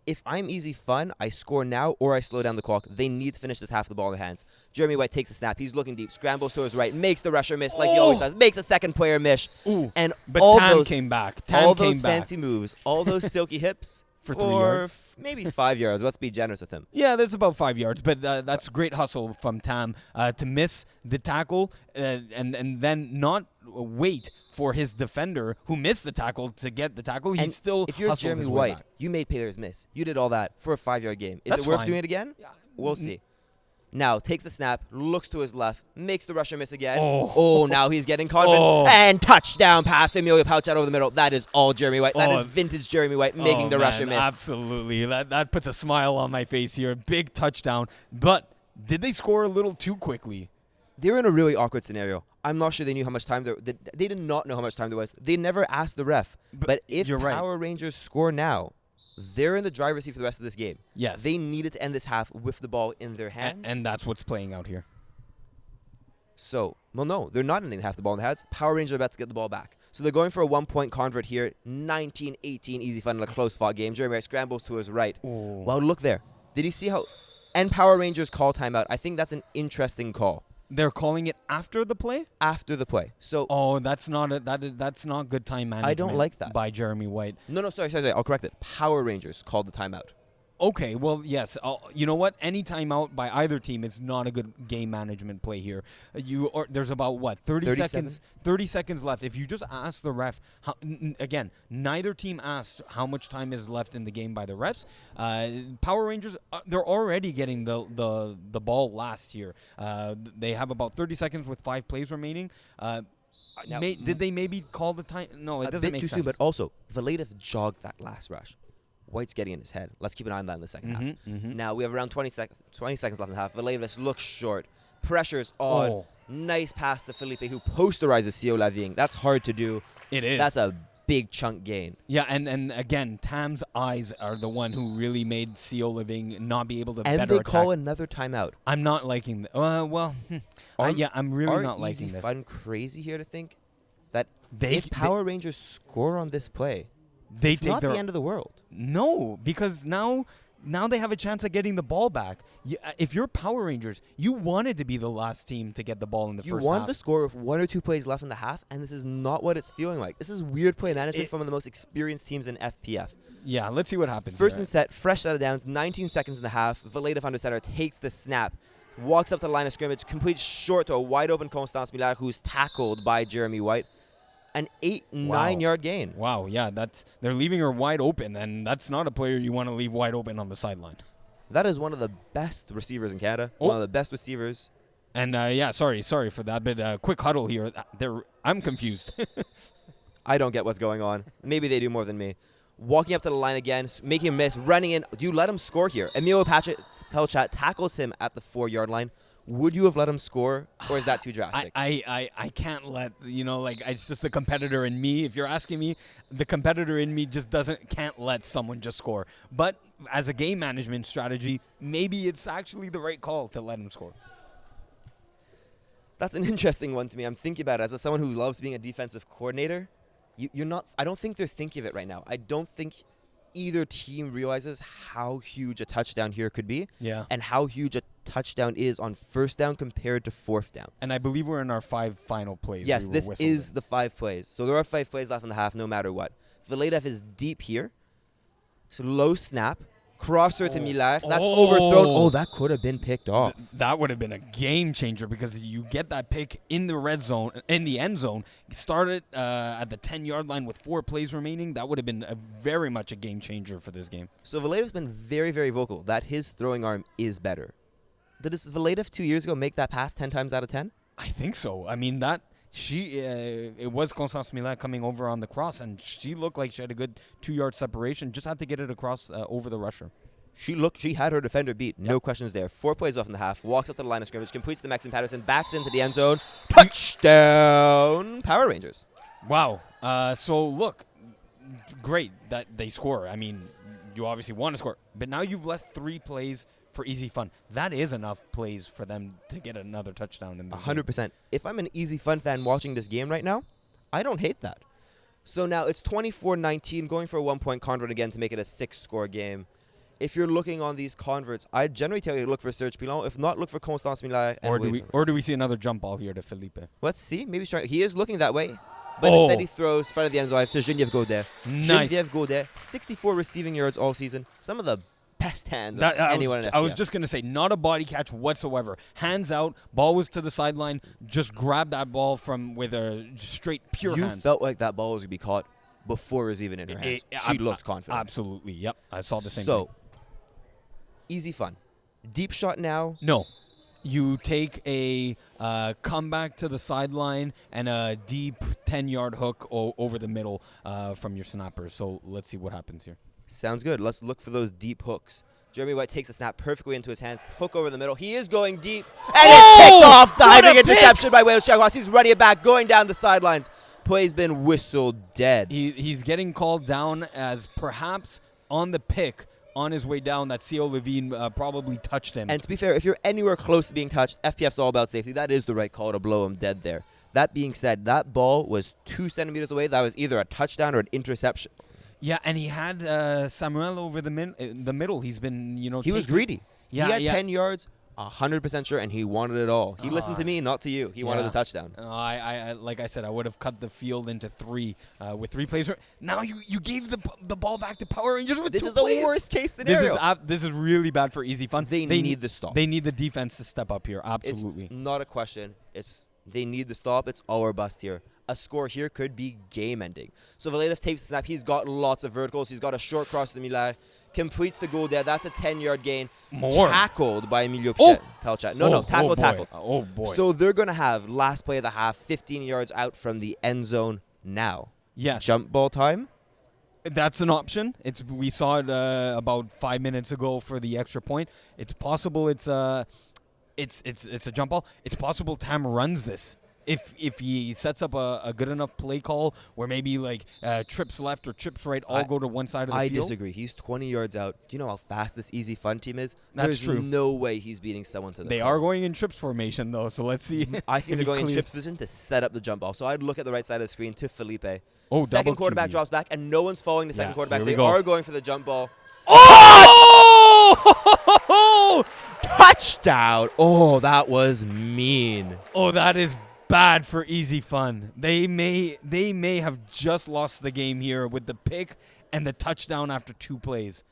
Speaker 1: If I'm EZFun, I score now or I slow down the clock. They need to finish this half of the ball in their hands. Jeremy White takes the snap. He's looking deep, scrambles to his right, makes the rusher miss like he always does, makes a second player miss. And
Speaker 2: but
Speaker 1: all
Speaker 2: Tam
Speaker 1: those
Speaker 2: came back.
Speaker 1: all those fancy moves, all those silky hips
Speaker 2: for 3 yards.
Speaker 1: Maybe 5 yards. Let's be generous with him.
Speaker 2: Yeah, that's about 5 yards, but that's great hustle from Tam to miss the tackle and then not wait for his defender who missed the tackle to get the tackle. He's still
Speaker 1: if you're Jeremy White, you made players miss. You did all that for a 5-yard game. Is it worth doing it again? Yeah. We'll see. Now takes the snap, looks to his left, makes the rusher miss again. Now he's getting confident. And touchdown pass to Emilio Pelchat over the middle. That is all Jeremy White. That is vintage Jeremy White making the rusher miss.
Speaker 2: Absolutely. That puts a smile on my face here. Big touchdown. But did they score a little too quickly?
Speaker 1: They were in a really awkward scenario. I'm not sure they knew how much time they did not know how much time there was. They never asked the ref. But if Power Rangers score now, they're in the driver's seat for the rest of this game.
Speaker 2: Yes.
Speaker 1: They needed to end this half with the ball in their hands.
Speaker 2: And that's what's playing out here.
Speaker 1: So, no, they're not ending half the ball in their hands. Power Rangers are about to get the ball back. So they're going for a 1-point convert here. 19-18 EZFun in a close-fought game. Jeremy White scrambles to his right. Well, look there. Did you see how... And Power Rangers call timeout. I think that's an interesting call.
Speaker 2: They're calling it after the play?
Speaker 1: After the play. So
Speaker 2: that's not good time management.
Speaker 1: I don't like that.
Speaker 2: By Jeremy White.
Speaker 1: No, sorry. I'll correct it. Power Rangers called the timeout.
Speaker 2: Okay, well, yes. You know what? Any timeout by either team is not a good game management play here. There's about, 30 seconds? 30 seconds left. If you just ask the ref, again, neither team asked how much time is left in the game by the refs. Power Rangers, they're already getting the ball last here. They have about 30 seconds with 5 plays remaining. Did they maybe call the time? No, it doesn't make sense.
Speaker 1: A bit too soon, but also, Valdez jogged that last rush. White's getting in his head. Let's keep an eye on that in the second half. Now we have around 20 seconds left in the half. Valdez looks short. Pressure's on.
Speaker 2: Oh.
Speaker 1: Nice pass to Felipe, who posterizes Theo Lavigne. That's hard to do.
Speaker 2: It is.
Speaker 1: That's a big chunk gain.
Speaker 2: Yeah, and again, Tam's eyes are the one who really made Theo Lavigne not be able to better attack.
Speaker 1: And they call another timeout.
Speaker 2: I'm not liking I'm really not liking this.
Speaker 1: EZFun crazy here to think that if Power Rangers score on this play, it's not the end of the world.
Speaker 2: No, because now they have a chance at getting the ball back. If you're Power Rangers, you wanted to be the last team to get the ball in the first half.
Speaker 1: You wanted to score with 1 or 2 plays left in the half, and this is not what it's feeling like. This is weird play management from one of the most experienced teams in FPF.
Speaker 2: Yeah, let's see what happens.
Speaker 1: First and set, fresh set of downs, 19 seconds in the half. Valdez under center takes the snap, walks up to the line of scrimmage, completes short to a wide open Constance Miller, who's tackled by Jeremy White. An 9-yard gain.
Speaker 2: Wow, yeah, they're leaving her wide open, and that's not a player you want to leave wide open on the sideline.
Speaker 1: That is one of the best receivers in Canada. One of the best receivers.
Speaker 2: And sorry for that, but quick huddle here. I'm confused.
Speaker 1: I don't get what's going on. Maybe they do more than me. Walking up to the line again, making a miss, running in. Do you let him score here? Emilio Pelchat tackles him at the 4-yard line. Would you have let him score, or is that too drastic?
Speaker 2: I can't let, it's just the competitor in me. If you're asking me, the competitor in me just can't let someone just score. But as a game management strategy, maybe it's actually the right call to let him score.
Speaker 1: That's an interesting one to me. I'm thinking about it as someone who loves being a defensive coordinator. You're not. I don't think they're thinking of it right now. I don't think either team realizes how huge a touchdown here could be, and how huge a touchdown is on first down compared to fourth down.
Speaker 2: And I believe we're in our 5 final plays.
Speaker 1: Yes, this is the 5 plays. So there are 5 plays left in the half, no matter what. Valdez is deep here. So low snap. Crosser to Miller. That's overthrown. Oh, that could have been picked off.
Speaker 2: That would have been a game changer because you get that pick in the red zone, in the end zone. Start it at the 10-yard line with 4 plays remaining. That would have been very much a game changer for this game.
Speaker 1: So Valdez has been very, very vocal that his throwing arm is better. Did Valdez 2 years ago make that pass 10 times out of 10?
Speaker 2: I think so. I mean, it was Constance Miller coming over on the cross, and she looked like she had a good 2-yard separation. Just had to get it across over the rusher.
Speaker 1: She had her defender beat. No questions there. 4 plays off in the half. Walks up to the line of scrimmage. Completes the Mexican Patterson. Backs into the end zone. Touchdown! Power Rangers.
Speaker 2: Wow. So, look. Great that they score. I mean, you obviously want to score. But now you've left 3 plays for EZFun. That is enough plays for them to get another touchdown in this
Speaker 1: 100%.
Speaker 2: game.
Speaker 1: If I'm an EZFun fan watching this game right now, I don't hate that. So now it's 24-19, going for a 1-point convert again to make it a 6-score game. If you're looking on these converts, I generally tell you to look for Serge Pilon. If not, look for Constance Miller.
Speaker 2: Or do we see another jump ball here to Felipe?
Speaker 1: Let's see. Maybe he is looking that way. But instead he throws front of the end zone to Geneviève Gaudet.
Speaker 2: Nice.
Speaker 1: Geneviève Gaudet, 64 receiving yards all season. Some of the best hands of anyone in FPF.
Speaker 2: I was just going to say, not a body catch whatsoever. Hands out, ball was to the sideline, just grabbed that ball with a straight pure hands.
Speaker 1: You felt like that ball was going to be caught before it was even in her hands. She looked confident.
Speaker 2: Absolutely, yep. I saw the same thing.
Speaker 1: So, EZFun. Deep shot now.
Speaker 2: No. You take a comeback to the sideline and a deep 10-yard hook over the middle from your snapper. So let's see what happens here.
Speaker 1: Sounds good. Let's look for those deep hooks. Jeremy White takes the snap perfectly into his hands. Hook over the middle. He is going deep. And it's picked off. Diving interception by Wales Jaguars. He's running it back, going down the sidelines. Play's been whistled dead.
Speaker 2: He's getting called down as perhaps on the pick on his way down that Theo Lavigne probably touched him.
Speaker 1: And to be fair, if you're anywhere close to being touched, FPF's all about safety. That is the right call to blow him dead there. That being said, that ball was 2 centimeters away. That was either a touchdown or an interception.
Speaker 2: Yeah, and he had Samuel over the middle. He's been,
Speaker 1: he was greedy.
Speaker 2: Yeah,
Speaker 1: he had 10 yards 100% sure, and he wanted it all. He listened to me, not to you. He wanted the touchdown.
Speaker 2: I like I said, I would have cut the field into 3 with 3 plays. Now you gave the ball back to Power Rangers with 2 plays.
Speaker 1: This is the worst case scenario.
Speaker 2: This is really bad for EZFun.
Speaker 1: They need the stop.
Speaker 2: They need the defense to step up here. Absolutely.
Speaker 1: It's not a question. They need the stop. It's all or bust here. A score here could be game-ending. So Valdez takes the snap. He's got lots of verticals. He's got a short cross to Miller. Completes the goal there. That's a 10-yard gain.
Speaker 2: More.
Speaker 1: Tackled by Emilio Pelchat. Tackle.
Speaker 2: Oh, boy.
Speaker 1: So they're going to have last play of the half, 15 yards out from the end zone now.
Speaker 2: Yes.
Speaker 1: Jump ball time?
Speaker 2: That's an option. We saw it about 5 minutes ago for the extra point. It's possible it's a jump ball. It's possible Tam runs this. If he sets up a good enough play call where maybe like trips left or trips right all go to one side of the field.
Speaker 1: I disagree. He's 20 yards out. Do you know how fast this EZFun team is?
Speaker 2: That's true.
Speaker 1: There's no way he's beating someone to the
Speaker 2: They are going in trips formation, though, so let's see.
Speaker 1: I think they're going in trips position to set up the jump ball. So I'd look at the right side of the screen to Felipe.
Speaker 2: Oh,
Speaker 1: second quarterback drops back, and no one's following the second quarterback. They are going for the jump ball.
Speaker 2: Oh!
Speaker 1: Touchdown! Oh, that was mean.
Speaker 2: Oh, that is bad for EZFun. They may have just lost the game here with the pick and the touchdown after 2 plays.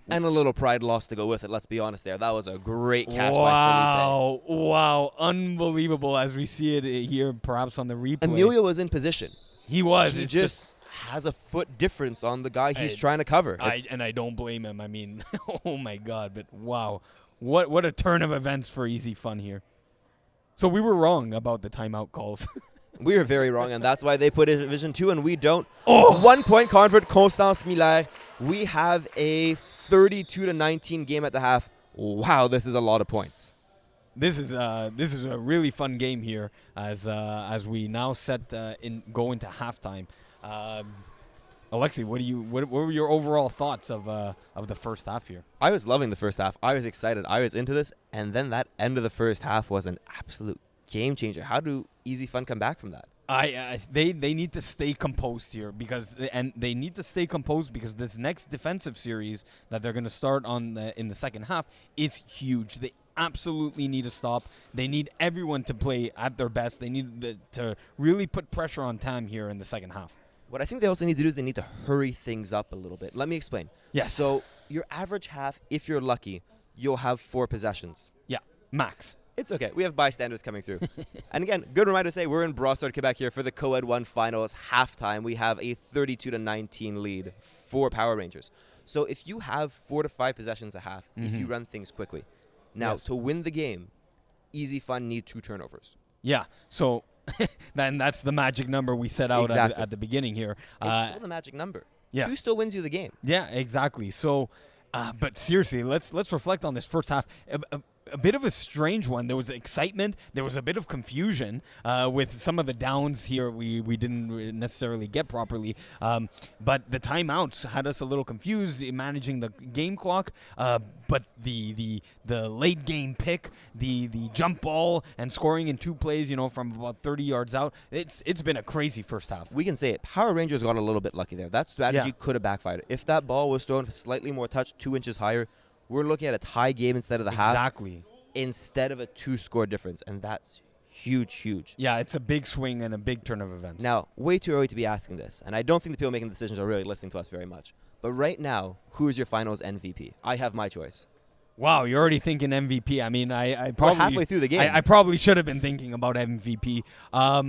Speaker 1: And a little pride loss to go with it, let's be honest there. That was a great catch by Felipe.
Speaker 2: Wow. Unbelievable as we see it here perhaps on the replay.
Speaker 1: Emilio was in position.
Speaker 2: He was.
Speaker 1: He just has a foot difference on the guy he's trying to cover.
Speaker 2: And I don't blame him. I mean, oh, my God. But, wow. What a turn of events for EZFun here. So we were wrong about the timeout calls.
Speaker 1: We were very wrong, and that's why they put it in Division 2, and we don't. 1 point convert, Constance Miller. We have a 32-19 game at the half. Wow, this is a lot of points.
Speaker 2: This is a really fun game here as we now go into halftime. Alexi, what were your overall thoughts of the first half here?
Speaker 1: I was loving the first half. I was excited. I was into this, and then that end of the first half was an absolute game changer. How do EZFun come back from that?
Speaker 2: They need to stay composed here because this next defensive series that they're going to start in the second half is huge. They absolutely need to stop. They need everyone to play at their best. They need to really put pressure on Tam here in the second half.
Speaker 1: What I think they also need to do is they need to hurry things up a little bit. Let me explain.
Speaker 2: Yes.
Speaker 1: So your average half, if you're lucky, you'll have 4 possessions.
Speaker 2: Yeah, max.
Speaker 1: It's okay. We have bystanders coming through. And again, good reminder to say we're in Brossard, Quebec here for the Co-Ed 1 finals. Halftime, we have a 32-19 lead for Power Rangers. So if you have 4 to 5 possessions a half, if you run things quickly. Now, to win the game, EZFun need 2 turnovers.
Speaker 2: Yeah, so then that's the magic number we set out at the beginning here.
Speaker 1: It's still the magic number.
Speaker 2: Yeah.
Speaker 1: 2 still wins you the game.
Speaker 2: Yeah, exactly. So, but seriously, let's reflect on this first half. A bit of a strange one. There was excitement. There was a bit of confusion with some of the downs here we didn't necessarily get properly. But the timeouts had us a little confused in managing the game clock. But the late game pick, the jump ball, and scoring in 2 plays, from about 30 yards out. It's been a crazy first half.
Speaker 1: We can say it. Power Rangers got a little bit lucky there. That strategy could have backfired. If that ball was thrown slightly more touch, 2 inches higher, we're looking at a tie game instead of the half.
Speaker 2: Exactly.
Speaker 1: Instead of a 2-score difference, and that's huge.
Speaker 2: Yeah, it's a big swing and a big turn of events.
Speaker 1: Now, way too early to be asking this, and I don't think the people making the decisions are really listening to us very much. But right now, who is your finals MVP? I have my choice.
Speaker 2: Wow, you're already thinking MVP. I mean, I probably...
Speaker 1: We're halfway through the game.
Speaker 2: I probably should have been thinking about MVP. I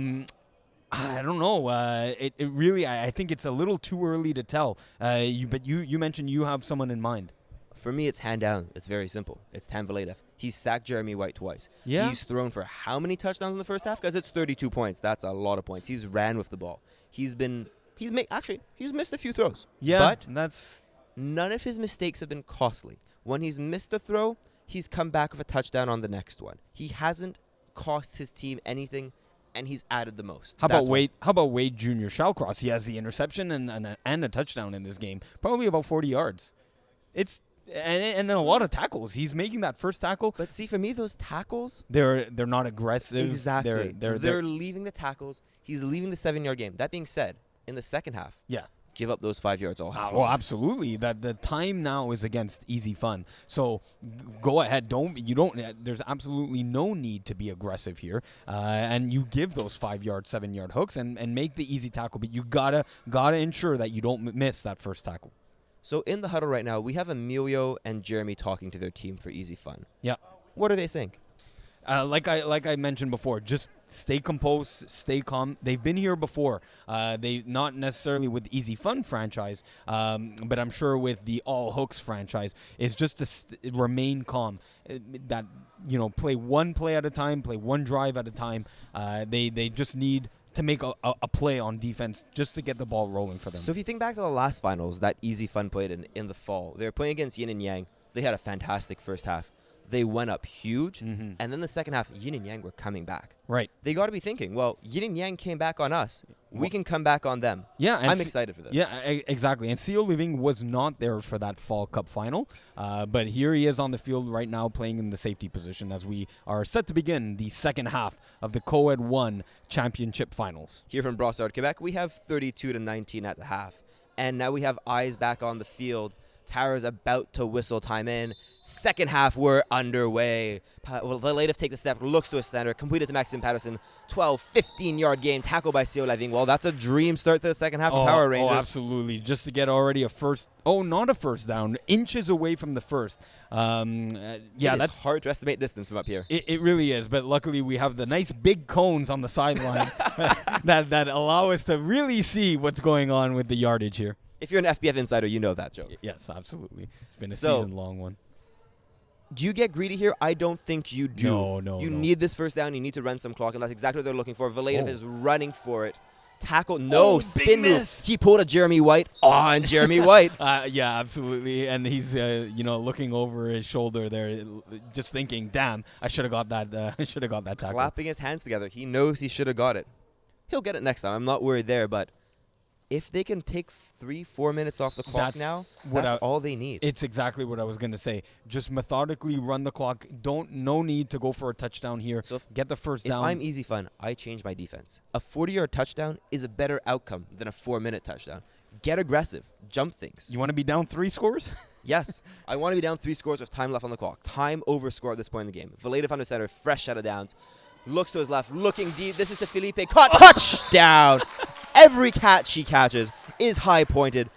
Speaker 2: don't know. It really... I think it's a little too early to tell. But you mentioned you have someone in mind.
Speaker 1: For me, it's hand down. It's very simple. It's Tam Valdez. He's sacked Jeremy White twice.
Speaker 2: Yeah.
Speaker 1: He's thrown for how many touchdowns in the first half? Because it's 32 points. That's a lot of points. He's ran with the ball. He's missed a few throws.
Speaker 2: Yeah,
Speaker 1: but
Speaker 2: that's...
Speaker 1: None of his mistakes have been costly. When he's missed a throw, he's come back with a touchdown on the next one. He hasn't cost his team anything, and he's added the most.
Speaker 2: How about Wade Jr. Shallcross? He has the interception and a touchdown in this game. Probably about 40 yards. And a lot of tackles. He's making that first tackle.
Speaker 1: But see, for me, those tackles...
Speaker 2: They're not aggressive.
Speaker 1: Exactly. They're leaving the tackles. He's leaving the 7-yard game. That being said, in the second half...
Speaker 2: Yeah.
Speaker 1: give up those 5 yards all half.
Speaker 2: Well, absolutely. That the time now is against EZFun. So go ahead. There's absolutely no need to be aggressive here. And you give those 5 yard, 7 yard hooks and make the easy tackle. But you gotta ensure that you don't miss that first tackle.
Speaker 1: So in the huddle right now, we have Emilio and Jeremy talking to their team for EZFun.
Speaker 2: Yeah.
Speaker 1: What are they saying?
Speaker 2: Like I mentioned before, just stay composed, stay calm. They've been here before. They not necessarily with EZFun franchise, but I'm sure with the All Hooks franchise, is just to remain calm. That play one play at a time, play one drive at a time. They just need to make a play on defense just to get the ball rolling for them.
Speaker 1: So if you think back to the last finals that EZFun played in the fall, they were playing against Yin and Yang. They had a fantastic first half. They went up huge, and then the second half, Yin and Yang were coming back.
Speaker 2: Right.
Speaker 1: They got to be thinking, well, Yin and Yang came back on us. We can come back on them.
Speaker 2: Yeah,
Speaker 1: I'm excited for this.
Speaker 2: Yeah, exactly. And CO Living was not there for that Fall Cup final, but here he is on the field right now playing in the safety position as we are set to begin the second half of the Co-Ed 1 Championship Finals.
Speaker 1: Here from Brossard, Quebec, we have 32-19 at the half, and now we have eyes back on the field. Tara's about to whistle time in. Second half, we're underway. Valdez take the step, looks to his center, completed to Maxim Patterson. 12, 15-yard game, tackled by CO Living. Well, that's a dream start to the second half of Power Rangers.
Speaker 2: Oh, absolutely. Just to get already not a first down, inches away from the first.
Speaker 1: That's hard to estimate distance from up here.
Speaker 2: It really is, but luckily we have the nice big cones on the sideline that allow us to really see what's going on with the yardage here.
Speaker 1: If you're an FBF insider, you know that joke.
Speaker 2: Yes, absolutely. It's been a season-long one.
Speaker 1: Do you get greedy here? I don't think you do.
Speaker 2: No.
Speaker 1: You need this first down. You need to run some clock, and that's exactly what they're looking for. Valdez is running for it. Tackle. No, spin move. He pulled a Jeremy White on Jeremy White.
Speaker 2: Yeah, absolutely. And he's, looking over his shoulder there, just thinking, damn, I should have got that. I should have got that tackle.
Speaker 1: Clapping his hands together. He knows he should have got it. He'll get it next time. I'm not worried there, but if they can take 3-4 minutes off the clock that's all they need.
Speaker 2: It's exactly what I was going to say. Just methodically run the clock. No need to go for a touchdown here. So get the first down.
Speaker 1: If I'm EZFun, I change my defense. A 40-yard touchdown is a better outcome than a 4-minute touchdown. Get aggressive. Jump things.
Speaker 2: You want to be down 3 scores?
Speaker 1: Yes. I want to be down 3 scores with time left on the clock. Time over score at this point in the game. Valdez under center, fresh out of downs. Looks to his left, looking deep. This is to Felipe. Caught. Touchdown. Every catch he catches is high pointed.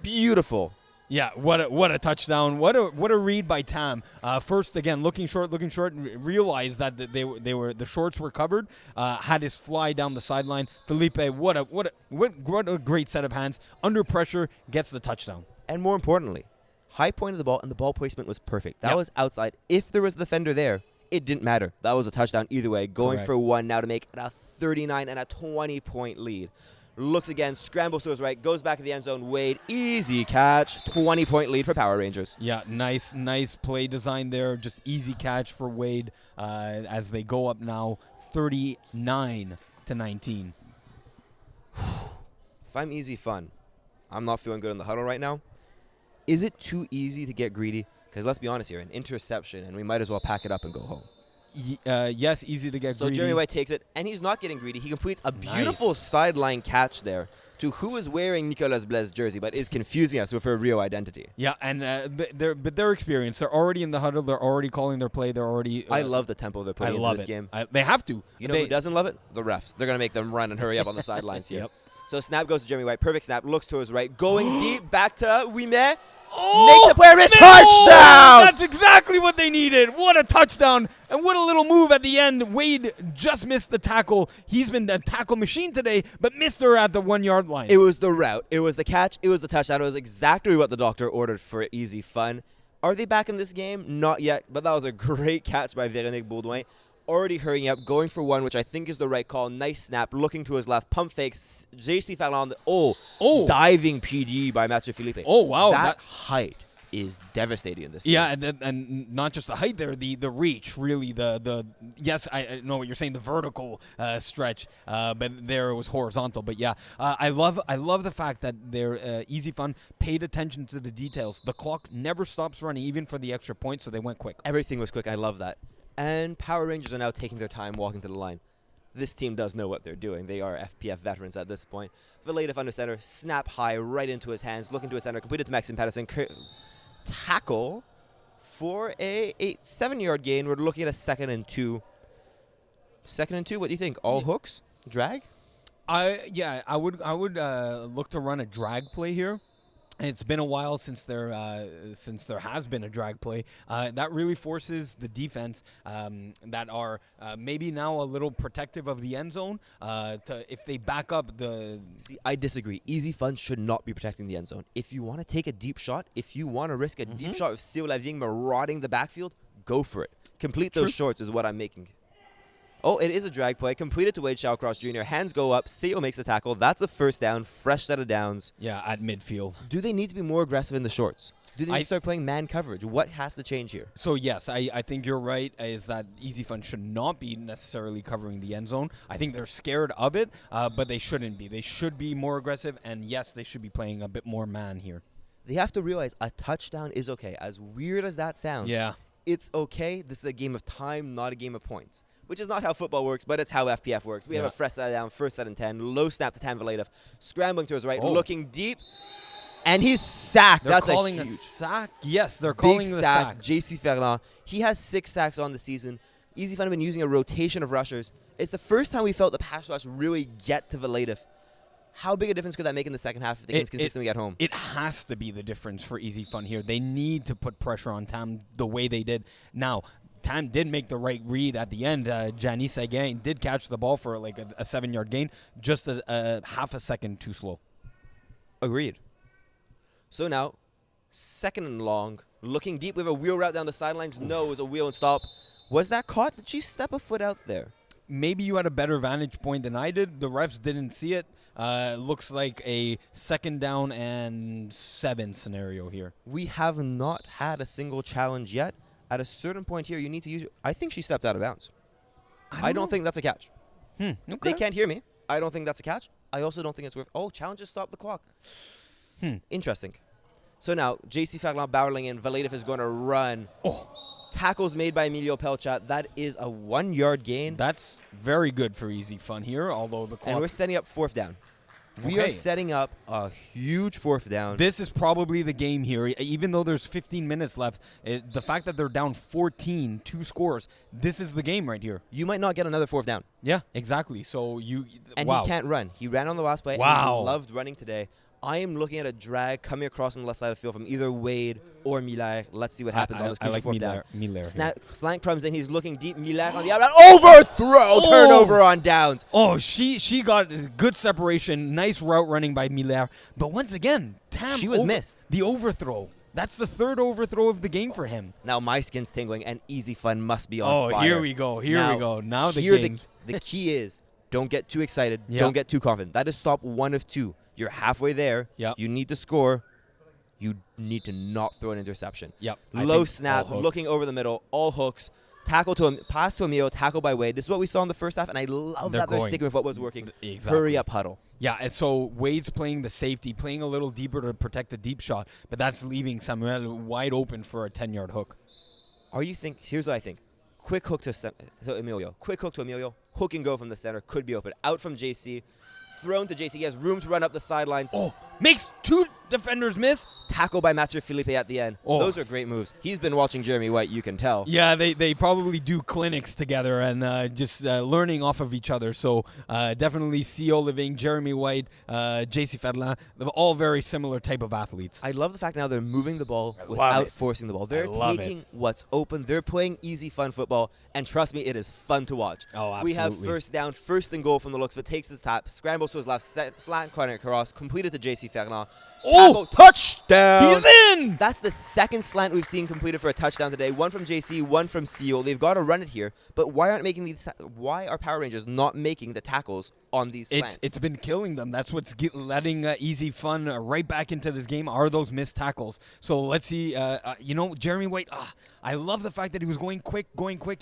Speaker 1: Beautiful.
Speaker 2: Yeah, what a touchdown. What a read by Tam. First again, looking short, realized that the shorts were covered. Had his fly down the sideline. Felipe, what a great set of hands. Under pressure, gets the touchdown.
Speaker 1: And more importantly, high pointed the ball, and the ball placement was perfect. That was outside. If there was a defender there, it didn't matter. That was a touchdown either way. Going
Speaker 2: Correct.
Speaker 1: for one now to make it a 39 and a 20-point lead. Looks again, scrambles to his right, goes back to the end zone. Wade, easy catch. 20-point lead for Power Rangers.
Speaker 2: Yeah, nice play design there. Just easy catch for Wade as they go up now 39-19.
Speaker 1: If I'm EZFun, I'm not feeling good in the huddle right now. Is it too easy to get greedy? Because let's be honest here, an interception, and we might as well pack it up and go home.
Speaker 2: Yes, easy to get greedy.
Speaker 1: So Jeremy White takes it, and he's not getting greedy. He completes a beautiful sideline catch there to who is wearing Nicolas Blais' jersey, but is confusing us with her real identity.
Speaker 2: Yeah, and they're experienced. They're already in the huddle. They're already calling their play. They're already.
Speaker 1: I love the tempo they're putting into this game.
Speaker 2: They have to.
Speaker 1: You know who doesn't love it? The refs. They're going to make them run and hurry up on the sidelines here.
Speaker 2: Yep.
Speaker 1: So snap goes to Jeremy White. Perfect snap. Looks to his right. Going deep. Back to Ouimet. Makes a player miss. Touchdown!
Speaker 2: That's exactly what they needed. What a touchdown. And what a little move at the end. Wade just missed the tackle. He's been a tackle machine today, but missed her at the 1-yard line.
Speaker 1: It was the route. It was the catch. It was the touchdown. It was exactly what the doctor ordered for EZFun. Are they back in this game? Not yet, but that was a great catch by Véronique Baudouin. Already hurrying up, going for one, which I think is the right call. Nice snap, looking to his left, pump fake, JC Ferland. Diving PG by Mathieu Philippe.
Speaker 2: Oh, wow.
Speaker 1: That height is devastating in this game.
Speaker 2: Yeah, and not just the height there, the reach, really. Yes, I know what you're saying, the vertical stretch, but there it was horizontal. But yeah, I love the fact that their EZFun paid attention to the details. The clock never stops running, even for the extra point, so they went quick.
Speaker 1: Everything was quick. I love that. And Power Rangers are now taking their time walking to the line. This team does know what they're doing. They are FPF veterans at this point. Valdez under center, snap high right into his hands, looking to his center, completed to Maxim Patterson. Tackle for a 7-yard gain. We're looking at a 2nd and 2. 2nd and 2, what do you think? All hooks? Drag?
Speaker 2: I would look to run a drag play here. It's been a while since there has been a drag play. That really forces the defense that are maybe now a little protective of the end zone. If they back up the.
Speaker 1: See, I disagree. EZFun should not be protecting the end zone. If you want to take a deep shot, if you want to risk a deep shot with Seal Lavigne marauding the backfield, go for it. Complete those shorts is what I'm making. Oh, it is a drag play. Completed to Wade Shawcross Jr. Hands go up. Seo makes the tackle. That's a first down. Fresh set of downs.
Speaker 2: Yeah, at midfield.
Speaker 1: Do they need to be more aggressive in the shorts? Do they need to start playing man coverage? What has to change here?
Speaker 2: So, yes, I think you're right, is that EZFun should not be necessarily covering the end zone. I think they're scared of it, but they shouldn't be. They should be more aggressive, and, yes, they should be playing a bit more man here.
Speaker 1: They have to realize a touchdown is okay. As weird as that sounds, it's okay. This is a game of time, not a game of points. Which is not how football works, but it's how FPF works. We have a fresh set down, first set and 10, low snap to Tam Valdez, scrambling to his right, looking deep, and he's sacked.
Speaker 2: They're calling a sack? Yes, they're calling the sack.
Speaker 1: JC Ferland, he has 6 sacks on the season. EZFun have been using a rotation of rushers. It's the first time we felt the pass rush really get to Valdez. How big a difference could that make in the second half if they can consistently get home?
Speaker 2: It has to be the difference for EZFun here. They need to put pressure on Tam the way they did. Now, Tam did make the right read at the end. Janice again did catch the ball for like a 7-yard gain, just a half a second too slow.
Speaker 1: Agreed. So now, 2nd and long, looking deep. We have a wheel route down the sidelines. No, it was a wheel and stop. Was that caught? Did she step a foot out there?
Speaker 2: Maybe you had a better vantage point than I did. The refs didn't see it. Looks like a 2nd down and 7 scenario here.
Speaker 1: We have not had a single challenge yet. At a certain point here, you need to use. I think she stepped out of bounds. I don't think that's a catch.
Speaker 2: Okay.
Speaker 1: They can't hear me. I don't think that's a catch. I also don't think it's worth. Oh, challenges stop the clock. Interesting. So now, JC Ferland barreling in. Valdez is going to run. Tackles made by Emilio Pelchat. That is a 1-yard gain.
Speaker 2: That's very good for EZFun here, although the clock.
Speaker 1: And we're setting up 4th down. We are setting up a huge 4th down.
Speaker 2: This is probably the game here. Even though there's 15 minutes left, the fact that they're down 14, 2 scores, this is the game right here.
Speaker 1: You might not get another 4th down.
Speaker 2: Yeah, exactly. So
Speaker 1: he can't run. He ran on the last play.
Speaker 2: Wow.
Speaker 1: And he loved running today. I am looking at a drag coming across from the left side of the field from either Wade or Miller. Let's see what happens on this crucial 4th down.
Speaker 2: Miller
Speaker 1: Slant comes in. He's looking deep. Miller on the outside. Overthrow! Turnover on downs.
Speaker 2: Oh, she got good separation. Nice route running by Miller. But once again, Tam.
Speaker 1: She was missed.
Speaker 2: The overthrow. That's the 3rd overthrow of the game for him.
Speaker 1: Now my skin's tingling, and EZFun must be on fire.
Speaker 2: Oh, here we go. Here we go. Now the
Speaker 1: key is don't get too excited. Don't get too confident. That is stop 1 of 2. You're halfway there. You need to score. You need to not throw an interception. Low snap, looking over the middle, all hooks. Pass to Emilio, tackle by Wade. This is what we saw in the first half, and I love that they're sticking with what was working.
Speaker 2: Exactly.
Speaker 1: Hurry up, huddle.
Speaker 2: Yeah, and so Wade's playing the safety, playing a little deeper to protect a deep shot, but that's leaving Samuel wide open for a 10-yard hook.
Speaker 1: Here's what I think. Quick hook to Emilio. Quick hook to Emilio. Hook and go from the center. Could be open. Out from JC. Thrown to JC. He has room to run up the sidelines.
Speaker 2: Makes 2 defenders miss.
Speaker 1: Tackle by Master Felipe at the end. Those are great moves. He's been watching Jeremy White, you can tell.
Speaker 2: Yeah, they probably do clinics together and just learning off of each other. So definitely CO Living, Jeremy White, JC Ferland, all very similar type of athletes.
Speaker 1: I love the fact now they're moving the ball without forcing the ball. They're taking what's open. They're playing EZFun football, and trust me, it is fun to watch.
Speaker 2: Oh, absolutely.
Speaker 1: We have first down, 1st and goal from the looks of it. Takes the tap, scrambles to his left, slant corner cross, completed to JC Ferland. Tackle, touchdown!
Speaker 2: He's in!
Speaker 1: That's the 2nd slant we've seen completed for a touchdown today. 1 from JC, 1 from CO. They've got to run it here, but why are Power Rangers not making the tackles on these slants?
Speaker 2: It's been killing them. That's what's letting EZFun right back into this game are those missed tackles. So let's see. Jeremy White, I love the fact that he was going quick.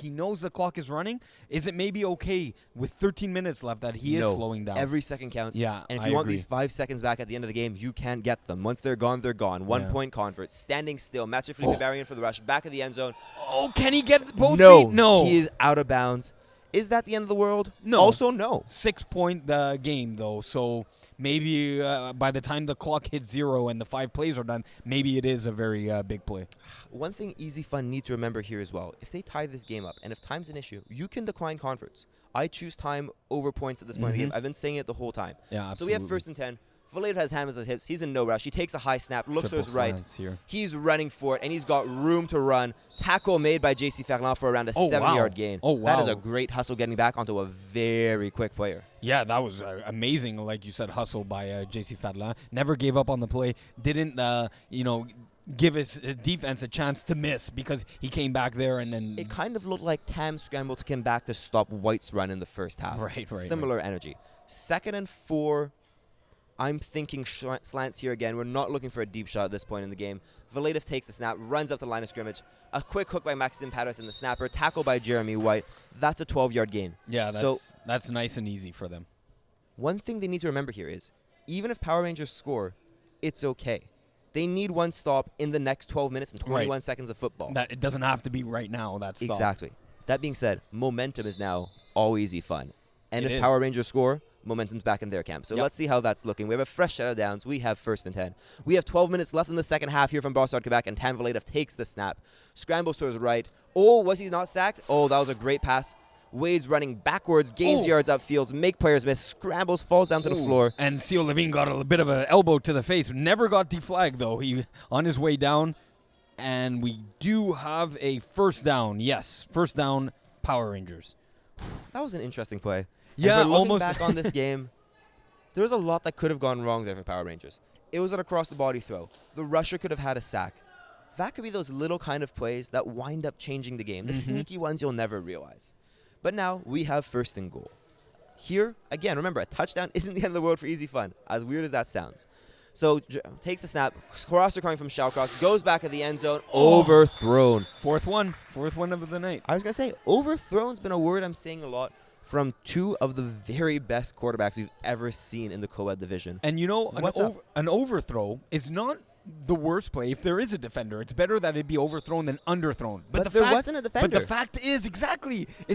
Speaker 2: He knows the clock is running. Is it maybe okay with 13 minutes left that he is slowing down?
Speaker 1: Every second counts.
Speaker 2: Yeah,
Speaker 1: and if you want these 5 seconds back at the end of the game, you can get them. Once they're gone, they're gone. 1-point convert. Standing still. Master Felipe Barrion for the rush. Back of the end zone.
Speaker 2: Oh, can he get both
Speaker 1: feet?
Speaker 2: No.
Speaker 1: He is out of bounds. Is that the end of the world?
Speaker 2: No.
Speaker 1: Also, no.
Speaker 2: 6-point game, though, so maybe by the time the clock hits 0 and the 5 plays are done, maybe it is a very big play.
Speaker 1: One thing EZFun need to remember here as well, if they tie this game up, and if time's an issue, you can decline converts. I choose time over points at this point in the game. I've been saying it the whole time.
Speaker 2: Yeah, absolutely.
Speaker 1: So we have 1st and 10. Valdez has hands on his hips. He's in no rush. He takes a high snap, looks to his right.
Speaker 2: Here.
Speaker 1: He's running for it, and he's got room to run. Tackle made by J.C. Ferland for around a 7-yard gain.
Speaker 2: Oh, wow.
Speaker 1: That is a great hustle getting back onto a very quick player.
Speaker 2: Yeah, that was amazing, like you said, hustle by J.C. Ferland. Never gave up on the play. Didn't, give his defense a chance to miss because he came back there and then...
Speaker 1: It kind of looked like Tam scrambled to come back to stop White's run in the first half.
Speaker 2: Right.
Speaker 1: Similar energy. 2nd and 4... I'm thinking slants here again. We're not looking for a deep shot at this point in the game. Valdez takes the snap, runs up the line of scrimmage. A quick hook by Maxime Patterson, the snapper. Tackle by Jeremy White. That's a 12-yard gain.
Speaker 2: Yeah, that's nice and easy for them.
Speaker 1: One thing they need to remember here is, even if Power Rangers score, it's okay. They need one stop in the next 12 minutes and 21 seconds of football.
Speaker 2: That it doesn't have to be right now, that stop.
Speaker 1: Exactly. That being said, momentum is now all EZFun. And if
Speaker 2: It is.
Speaker 1: Power Rangers score, momentum's back in their camp. So
Speaker 2: Yep.
Speaker 1: let's see how that's looking. We have a fresh set of downs. We have 1st and 10. We have 12 minutes left in the second half here from Brossard, Quebec, and Tam Valdez takes the snap. Scrambles to his right. Oh, was he not sacked? Oh, that was a great pass. Wade's running backwards, gains yards upfields, make players miss, scrambles, falls down to the floor.
Speaker 2: And Seal Levine got a bit of an elbow to the face. Never got deflagged, though. He on his way down. And we do have a 1st down. Yes, 1st down, Power Rangers.
Speaker 1: That was an interesting play.
Speaker 2: Yeah,
Speaker 1: and looking
Speaker 2: almost.
Speaker 1: back on this game, there was a lot that could have gone wrong there for Power Rangers. It was an across-the-body throw. The rusher could have had a sack. That could be those little kind of plays that wind up changing the game. The sneaky ones you'll never realize. But now we have 1st and goal. Here, again, remember, a touchdown isn't the end of the world for EZFun, as weird as that sounds. So takes the snap, crosser coming from Shallcross, goes back at the end zone, overthrown.
Speaker 2: 4th one of the night.
Speaker 1: I was going to say, overthrown's been a word I'm saying a lot from 2 of the very best quarterbacks we've ever seen in the co-ed division.
Speaker 2: And an overthrow is not the worst play. If there is a defender, it's better that it be overthrown than underthrown.
Speaker 1: But there wasn't a defender.
Speaker 2: But the fact is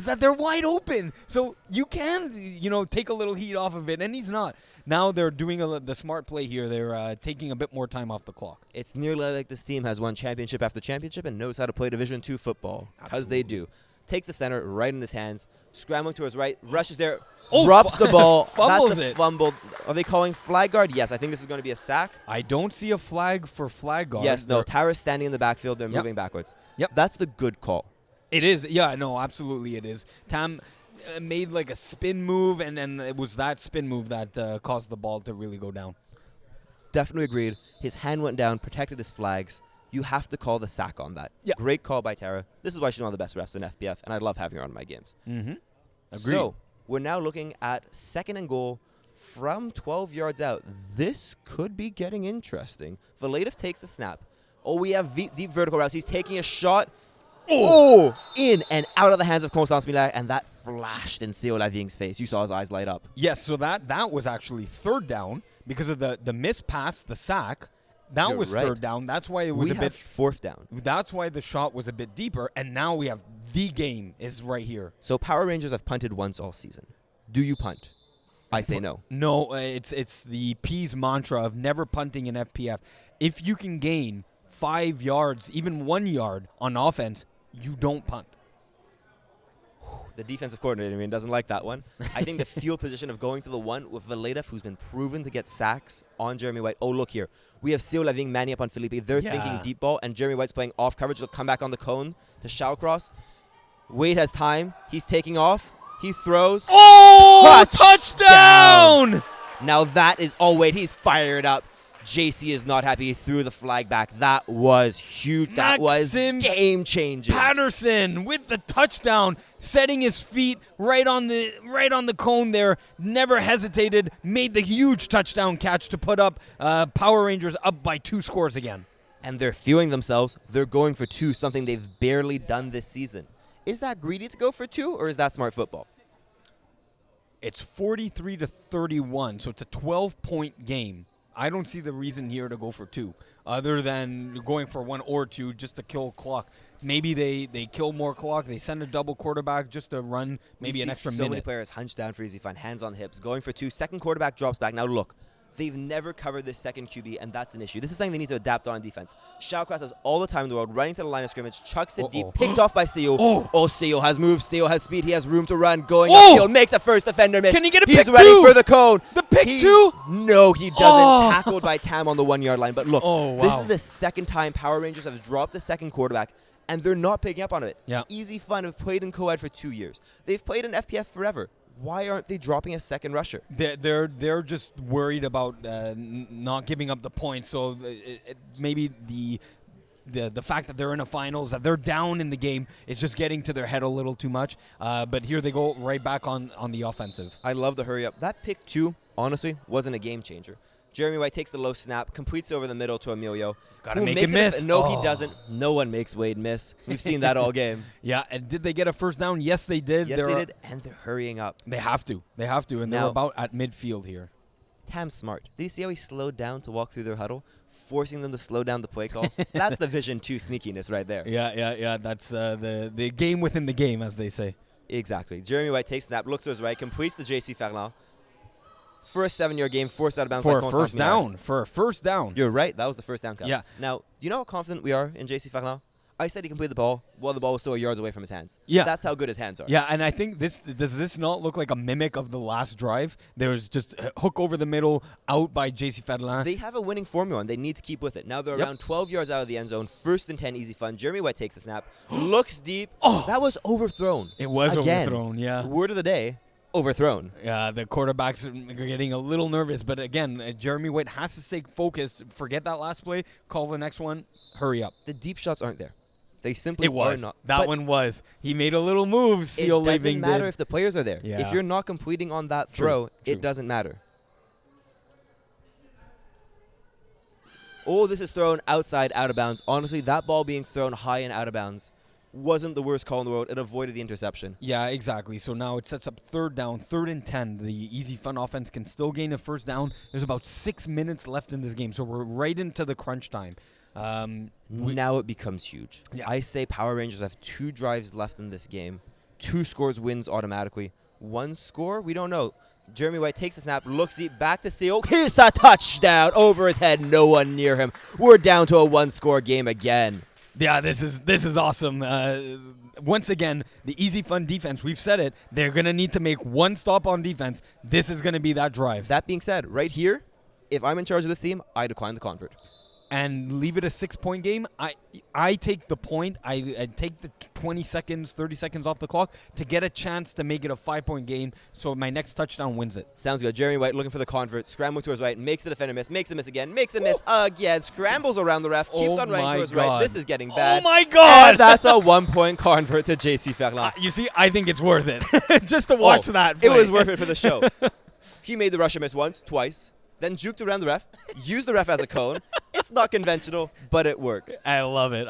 Speaker 2: that they're wide open. So you can, take a little heat off of it, and he's not. Now they're doing the smart play here. They're taking a bit more time off the clock.
Speaker 1: It's nearly like this team has won championship after championship and knows how to play Division II football. Because they do. Takes the center right in his hands, scrambling to his right, rushes there, drops the ball.
Speaker 2: Fumbles
Speaker 1: That's a
Speaker 2: it.
Speaker 1: fumble. Are they calling flag guard? Yes, I think this is going to be a sack.
Speaker 2: I don't see a flag for flag guard.
Speaker 1: Yes, no. Tara's standing in the backfield. They're moving backwards.
Speaker 2: Yep.
Speaker 1: That's the good call.
Speaker 2: It is. Yeah, no, absolutely it is. Tam made like a spin move, and then it was that spin move that caused the ball to really go down.
Speaker 1: Definitely agreed. His hand went down, protected his flags. You have to call the sack on that.
Speaker 2: Yeah.
Speaker 1: Great call by Tara. This is why she's one of the best refs in FPF, and I love having her on my games.
Speaker 2: Agreed.
Speaker 1: So, we're now looking at 2nd and goal from 12 yards out. This could be getting interesting. Valdez takes the snap. Oh, we have deep vertical routes. He's taking a shot. Oh! In and out of the hands of Constance Miller, and that flashed in Theo Lavigne's face. You saw his eyes light up.
Speaker 2: Yes, so that was actually 3rd down because of the miss pass, the sack. That
Speaker 1: You're
Speaker 2: was
Speaker 1: right.
Speaker 2: 3rd down. That's why it was
Speaker 1: we
Speaker 2: a bit.
Speaker 1: have 4th down.
Speaker 2: That's why the shot was a bit deeper, and now we have the game is right here.
Speaker 1: So Power Rangers have punted once all season. Do you punt? I say no.
Speaker 2: No, it's the P's mantra of never punting in FPF. If you can gain 5 yards, even 1 yard on offense, you don't punt.
Speaker 1: The defensive coordinator doesn't like that one. I think the field position of going to the 1 with Valdez, who's been proven to get sacks on Jeremy White. Oh, look here. We have Theo Lavigne manning up on Felipe. They're thinking deep ball, and Jeremy White's playing off coverage. He'll come back on the cone to Shallcross. Wade has time. He's taking off. He throws.
Speaker 2: Oh, touchdown!
Speaker 1: Now that is all Wade. He's fired up. JC is not happy. He threw the flag back. That was huge. That was game-changing.
Speaker 2: Patterson with the touchdown, setting his feet right on the cone there. Never hesitated. Made the huge touchdown catch to put up Power Rangers up by 2 scores again.
Speaker 1: And they're feeling themselves. They're going for 2, something they've barely done this season. Is that greedy to go for 2, or is that smart football?
Speaker 2: It's 43-31, so it's a 12-point game. I don't see the reason here to go for 2, other than going for 1 or 2 just to kill clock. Maybe they kill more clock. They send a double quarterback just to run maybe an extra minute.
Speaker 1: So many players hunched down for EZFun, hands on hips, going for 2. Second quarterback drops back. Now look, they've never covered this second QB, and that's an issue. This is something they need to adapt on defense. Shawcross has all the time in the world, running to the line of scrimmage, chucks it deep, picked off by Seo. Seo has moves. Seo has speed. He has room to run. Going upfield, makes the first defender miss.
Speaker 2: Can he get a
Speaker 1: He's
Speaker 2: pick 2?
Speaker 1: He's ready for the cone.
Speaker 2: The pick 2?
Speaker 1: No, he doesn't. Tackled by Tam on the 1-yard line. But look, this
Speaker 2: wow.
Speaker 1: is the second time Power Rangers have dropped the second quarterback, and they're not picking up on it.
Speaker 2: Yeah.
Speaker 1: EZFun have played in co-ed for 2 years. They've played in FPF forever. Why aren't they dropping a second rusher?
Speaker 2: They're just worried about not giving up the points. So maybe the fact that they're in a finals, that they're down in the game, is just getting to their head a little too much. But here they go right back on the offensive.
Speaker 1: I love the hurry up. That pick 2, honestly, wasn't a game changer. Jeremy White takes the low snap, completes over the middle to Emilio.
Speaker 2: He's got to make him miss.
Speaker 1: No, he doesn't. No one makes Wade miss. We've seen that all game.
Speaker 2: Yeah, and did they get a first down? Yes, they did.
Speaker 1: Yes, they did, and they're hurrying up.
Speaker 2: They have to, and they're about at midfield here.
Speaker 1: Tam's smart. Did you see how he slowed down to walk through their huddle, forcing them to slow down the play call? That's the Vision 2 sneakiness right there.
Speaker 2: Yeah. That's the game within the game, as they say.
Speaker 1: Exactly. Jeremy White takes snap, looks to his right, completes the JC Ferland. For a 7-yard game, forced out of bounds
Speaker 2: for
Speaker 1: by
Speaker 2: a first down. For a first down.
Speaker 1: You're right. That was the first down count.
Speaker 2: Yeah.
Speaker 1: Now, do you know how confident we are in JC Ferland? I said he completed the ball while the ball was still yards away from his hands.
Speaker 2: Yeah.
Speaker 1: That's how good his hands are.
Speaker 2: Yeah, and I think does this not look like a mimic of the last drive? There was just a hook over the middle, out by JC Ferland.
Speaker 1: They have a winning formula, and they need to keep with it. Now they're around 12 yards out of the end zone. 1st and 10, EZFun. Jeremy White takes the snap, looks deep. That was overthrown.
Speaker 2: It was
Speaker 1: Again,
Speaker 2: overthrown, yeah.
Speaker 1: Word of the day. Overthrown.
Speaker 2: Yeah, the quarterbacks are getting a little nervous, but again, Jeremy White has to stay focused. Forget that last play. Call the next one. Hurry up.
Speaker 1: The deep shots aren't there. They simply are not.
Speaker 2: That one was. He made a little move.
Speaker 1: It doesn't matter if the players are there.
Speaker 2: Yeah.
Speaker 1: If you're not completing on that throw, it doesn't matter. This is thrown outside, out of bounds. Honestly, that ball being thrown high and out of bounds wasn't the worst call in the world. It avoided the interception. Yeah,
Speaker 2: exactly. So now it sets up 3rd down, 3rd and 10. The EZFun offense can still gain a first down. There's about 6 minutes left in this game, so we're right into the crunch time.
Speaker 1: Now it becomes huge. Yeah. I say Power Rangers have 2 drives left in this game. 2 scores wins automatically. 1 score, we don't know. Jeremy White takes the snap, looks deep, back to Seal. Here's the touchdown over his head. No one near him. We're down to a 1-score game again.
Speaker 2: Yeah, this is awesome. Once again, the EZFun defense, we've said it, they're going to need to make 1 stop on defense. This is going to be that drive.
Speaker 1: That being said, right here, if I'm in charge of the team, I decline the convert.
Speaker 2: And leave it a 6-point game. I take the point. I take the 20 seconds, 30 seconds off the clock to get a chance to make it a 5-point game, so my next touchdown wins it.
Speaker 1: Sounds good. Jeremy White looking for the convert, scrambling to his right, makes the defender miss, makes him miss again, makes him miss again, scrambles around the ref, keeps on running to his right. This is getting bad.
Speaker 2: Oh my God!
Speaker 1: And that's a 1-point convert to JC Ferland.
Speaker 2: You see, I think it's worth it just to watch that play.
Speaker 1: It was worth it for the show. He made the rusher miss once, twice. Then juked around the ref, used the ref as a cone. It's not conventional, but it works.
Speaker 2: I love it.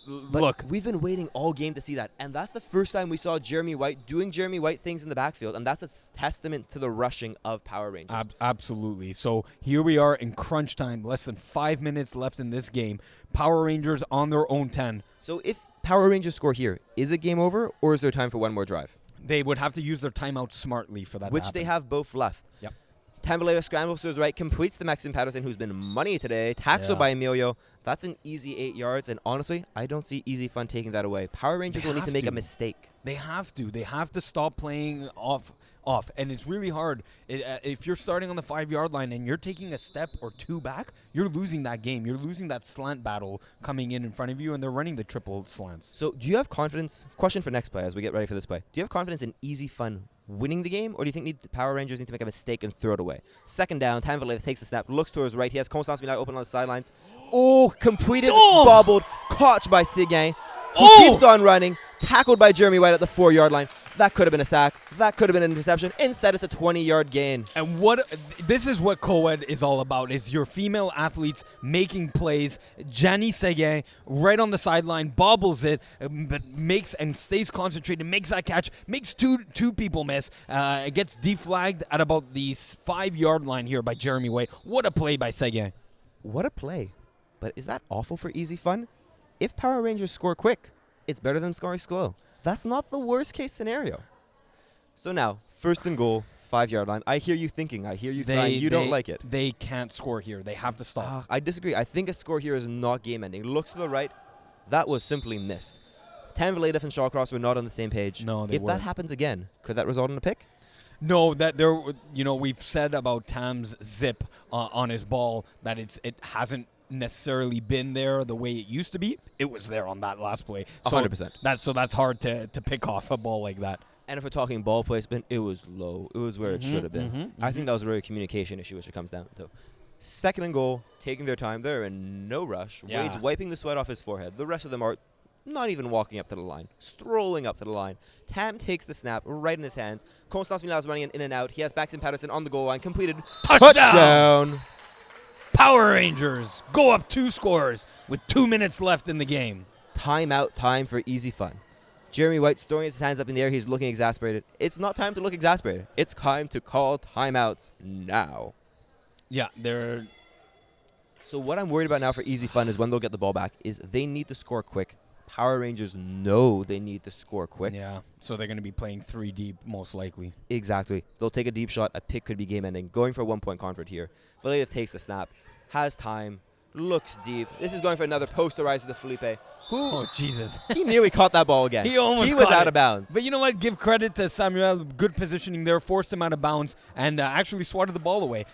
Speaker 2: Look.
Speaker 1: We've been waiting all game to see that. And that's the first time we saw Jeremy White doing Jeremy White things in the backfield. And that's a testament to the rushing of Power Rangers.
Speaker 2: Absolutely. So here we are in crunch time. Less than 5 minutes left in this game. Power Rangers on their own 10.
Speaker 1: So if Power Rangers score here, is it game over or is there time for 1 more drive?
Speaker 2: They would have to use their timeout smartly for that.
Speaker 1: Which they have both left.
Speaker 2: Yep.
Speaker 1: Tambaledo scrambles to his right, completes the Mexican Patterson, who's been money today. Tackled by Emilio. That's an easy 8 yards, and honestly, I don't see EZFun taking that away. Power Rangers will need to make a mistake.
Speaker 2: They have to. They have to stop playing off. And it's really hard. If you're starting on the 5-yard line and you're taking a step or 2 back, you're losing that game. You're losing that slant battle coming in front of you, and they're running the triple slants.
Speaker 1: So do you have confidence? Question for next play as we get ready for this play. Do you have confidence in EZFun winning the game, or do you think the Power Rangers need to make a mistake and throw it away? 2nd down, Valdez takes the snap, looks towards right. He has Constance Millar open on the sidelines. Completed, bobbled, caught by Seguin, who keeps on running, Tackled by Jeremy White at the 4-yard line. That could have been a sack. That could have been an interception. Instead, it's a 20-yard gain.
Speaker 2: And this is what co-ed is all about, is your female athletes making plays. Jenny Seguin, right on the sideline, bobbles it, but makes and stays concentrated, makes that catch, makes two people miss. It gets deflagged at about the 5-yard line here by Jeremy White. What a play by Seguin.
Speaker 1: What a play. But is that awful for EZFun? If Power Rangers score quick, it's better than scoring slow. That's not the worst case scenario. So now, 1st and goal, 5-yard line. I hear you thinking. I hear you saying you don't like it.
Speaker 2: They can't score here. They have to stop.
Speaker 1: I disagree. I think a score here is not game-ending. Looks to the right. That was simply missed. Tam Valdez and Shawcross were not on the same page.
Speaker 2: No, they
Speaker 1: If
Speaker 2: weren't.
Speaker 1: that happens again, could that result in a pick?
Speaker 2: No, that there. We've said about Tam's zip on his ball that it hasn't necessarily been there the way it used to be. It was there on that last play.
Speaker 1: 100%.
Speaker 2: That's hard to pick off a ball like that.
Speaker 1: And if we're talking ball placement, it was low. It was where it should have been. I think that was really a communication issue, which it comes down to. 2nd and goal, taking their time. They're in no rush.
Speaker 2: Yeah.
Speaker 1: Wade's wiping the sweat off his forehead. The rest of them are not even walking up to the line, strolling up to the line. Tam takes the snap right in his hands. Constance Milau's running in and out. He has Baxton Patterson on the goal line. Completed.
Speaker 2: Touchdown! Power Rangers go up 2 scores with 2 minutes left in the game.
Speaker 1: Timeout time for EZFun. Jeremy White's throwing his hands up in the air. He's looking exasperated. It's not time to look exasperated. It's time to call timeouts now.
Speaker 2: Yeah, they're...
Speaker 1: So what I'm worried about now for EZFun is when they'll get the ball back is they need to score quick. Power Rangers know they need to score quick.
Speaker 2: Yeah, so they're going to be playing 3 deep most likely.
Speaker 1: Exactly. They'll take a deep shot. A pick could be game-ending. Going for a 1-point convert here. Valdez takes the snap. Has time. Looks deep. This is going for another posterizer to Felipe.
Speaker 2: Oh, Jesus.
Speaker 1: He nearly caught that ball again.
Speaker 2: He almost
Speaker 1: He was
Speaker 2: caught
Speaker 1: out
Speaker 2: it.
Speaker 1: of bounds.
Speaker 2: But you know what? Give credit to Samuel. Good positioning there. Forced him out of bounds and actually swatted the ball away.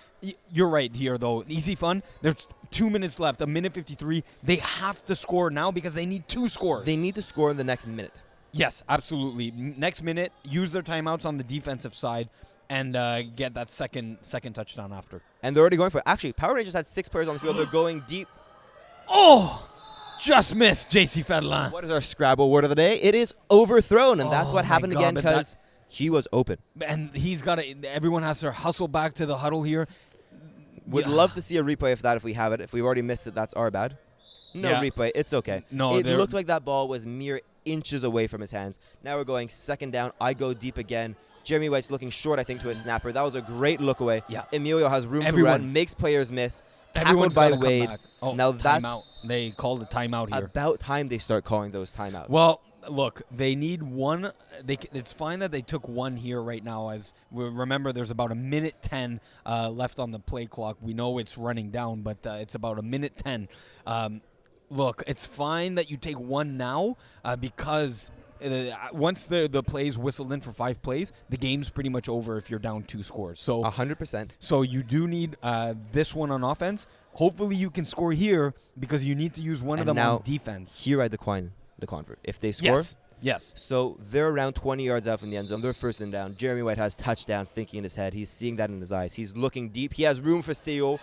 Speaker 2: You're right here, though. EZFun, there's 2 minutes left. 1:53. They have to score now because they need 2 scores.
Speaker 1: They need to score in the next minute.
Speaker 2: Yes, absolutely. Next minute, use their timeouts on the defensive side and get that second touchdown after.
Speaker 1: And they're already going for it. Actually, Power Rangers had 6 players on the field. They're going deep.
Speaker 2: Oh! Just missed, JC Fedlin.
Speaker 1: What is our Scrabble word of the day? It is overthrown, and that's what
Speaker 2: my
Speaker 1: happened
Speaker 2: God,
Speaker 1: again
Speaker 2: but
Speaker 1: because he was open.
Speaker 2: And he's got to. Everyone has to hustle back to the huddle here.
Speaker 1: Would love to see a replay of that if we have it. If we've already missed it, that's our bad. No replay. It's okay.
Speaker 2: No,
Speaker 1: it looked like that ball was mere inches away from his hands. Now we're going 2nd down. I go deep again. Jeremy White's looking short, I think, to his snapper. That was a great look away.
Speaker 2: Yeah.
Speaker 1: Emilio has room to run, makes players miss. Tackled by Wade.
Speaker 2: Oh,
Speaker 1: now that's
Speaker 2: timeout. They called a timeout here.
Speaker 1: About time they start calling those timeouts.
Speaker 2: Well, look, they need one. It's fine that they took one here right now. As we remember, there's about 1:10 left on the play clock. We know it's running down, but it's about 1:10. Look, it's fine that you take one now because once the plays whistled in for 5 plays, the game's pretty much over if you're down 2 scores. So
Speaker 1: 100%.
Speaker 2: So you do need this one on offense. Hopefully you can score here because you need to use one of them on defense.
Speaker 1: Here I decline the convert. If they score,
Speaker 2: yes.
Speaker 1: So they're around 20 yards out from the end zone. They're 1st and down. Jeremy White has touchdown thinking in his head. He's seeing that in his eyes. He's looking deep. He has room for Seo.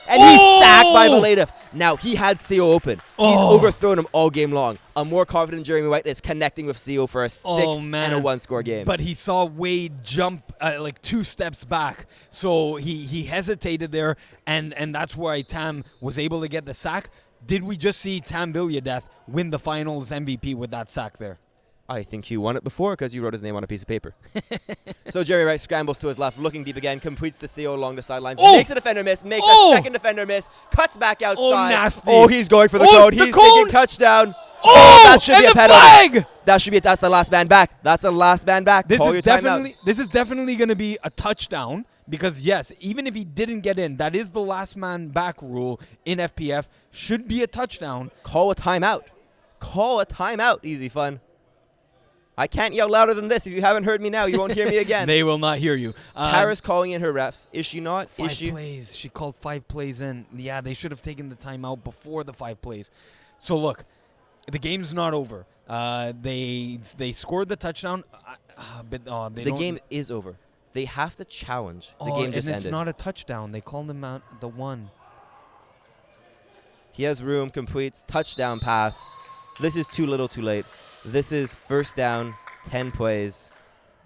Speaker 1: And he's sacked by Valdez. Now, he had Seo open. He's overthrown him all game long. A more confident Jeremy White is connecting with Seo for a 6 and a 1-score game.
Speaker 2: But he saw Wade jump like 2 steps back. So he hesitated there, and that's why Tam was able to get the sack. Did we just see Tam Valdez win the finals MVP with that sack there?
Speaker 1: I think he won it before because you wrote his name on a piece of paper. So Jeremy White scrambles to his left, looking deep again, completes the CO along the sidelines, makes a defender miss, makes a second defender miss, cuts back outside.
Speaker 2: Nasty.
Speaker 1: He's going for the code. He's thinking touchdown.
Speaker 2: That
Speaker 1: should be a penalty. That should be that's the last man back. That's the last man back.
Speaker 2: This is definitely going to be a touchdown because yes, even if he didn't get in, that is the last man back rule in FPF. Should be a touchdown.
Speaker 1: Call a timeout. Call a timeout. EZFun. I can't yell louder than this. If you haven't heard me now, you won't hear me again.
Speaker 2: They will not hear you.
Speaker 1: Tara's calling in her refs. Is she not?
Speaker 2: 5 plays. She called 5 plays in. Yeah, they should have taken the timeout before the 5 plays. So look, the game's not over. They scored the touchdown, but
Speaker 1: the game is over. They have to challenge. The game just ended.
Speaker 2: It's not a touchdown. They called him out the 1.
Speaker 1: He has room, completes, touchdown pass. This is too little too late. This is first down, 10 plays,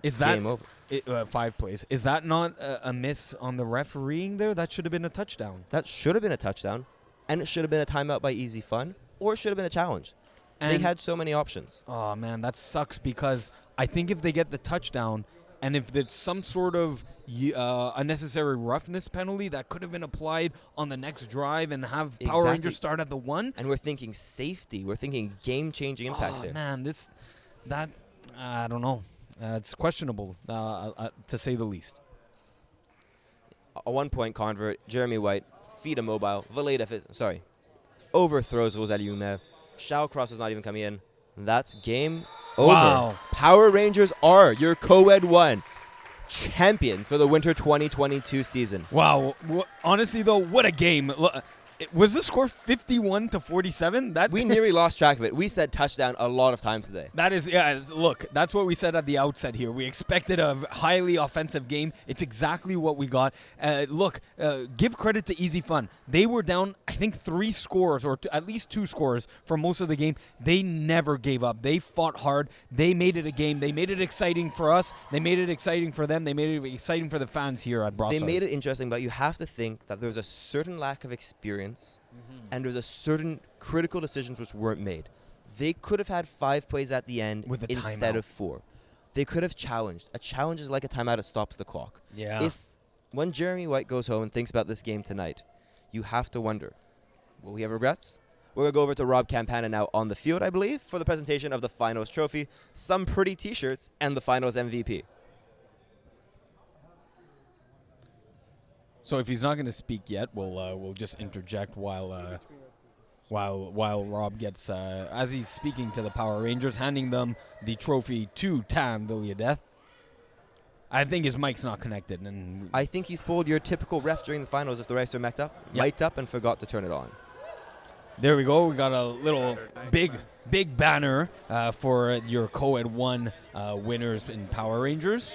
Speaker 2: Is that
Speaker 1: game over.
Speaker 2: 5 plays? Is that not a miss on the refereeing there? That should have been a touchdown.
Speaker 1: That should have been a touchdown, and it should have been a timeout by EZFun, or it should have been a challenge. They had so many options.
Speaker 2: Oh, man, that sucks because I think if they get the touchdown and if there's some sort of unnecessary roughness penalty that could have been applied on the next drive and have Power Rangers start at the 1.
Speaker 1: And we're thinking safety. We're thinking game-changing impacts there.
Speaker 2: Man, I don't know. It's questionable, to say the least.
Speaker 1: A 1-point convert, Jeremy White, feed a mobile, Valdez, overthrows Rosalie. Shao Cross is not even coming in. That's game over.
Speaker 2: Wow.
Speaker 1: Power Rangers are your Co-Ed 1 champions for the winter 2022 season.
Speaker 2: Wow. Honestly, though, what a game. Was the score 51-47?
Speaker 1: We nearly lost track of it. We said touchdown a lot of times today.
Speaker 2: That is, look, that's what we said at the outset here. We expected a highly offensive game. It's exactly what we got. Give credit to EZFun. They were down, I think, 3 scores or at least 2 scores for most of the game. They never gave up. They fought hard. They made it a game. They made it exciting for us. They made it exciting for them. They made it exciting for the fans here at Brossard.
Speaker 1: They made it interesting, but you have to think that there's a certain lack of experience and there's a certain critical decisions which weren't made. They could have had 5 plays at the end
Speaker 2: with
Speaker 1: instead of 4. They could have challenged. A challenge is like a timeout. It stops the clock.
Speaker 2: Yeah.
Speaker 1: When Jeremy White goes home and thinks about this game tonight, you have to wonder, will he have regrets? We're going to go over to Rob Campana now on the field, I believe, for the presentation of the Finals trophy, some pretty T-shirts, and the Finals MVP.
Speaker 2: So if he's not going to speak yet, we'll just interject while Rob gets as he's speaking to the Power Rangers, handing them the trophy to Tam Valdez. I think his mic's not connected, and
Speaker 1: I think he's pulled your typical ref during the finals if the refs are mic'd up and forgot to turn it on.
Speaker 2: There we go. We got a little big banner for your Co-Ed 1 winners in Power Rangers.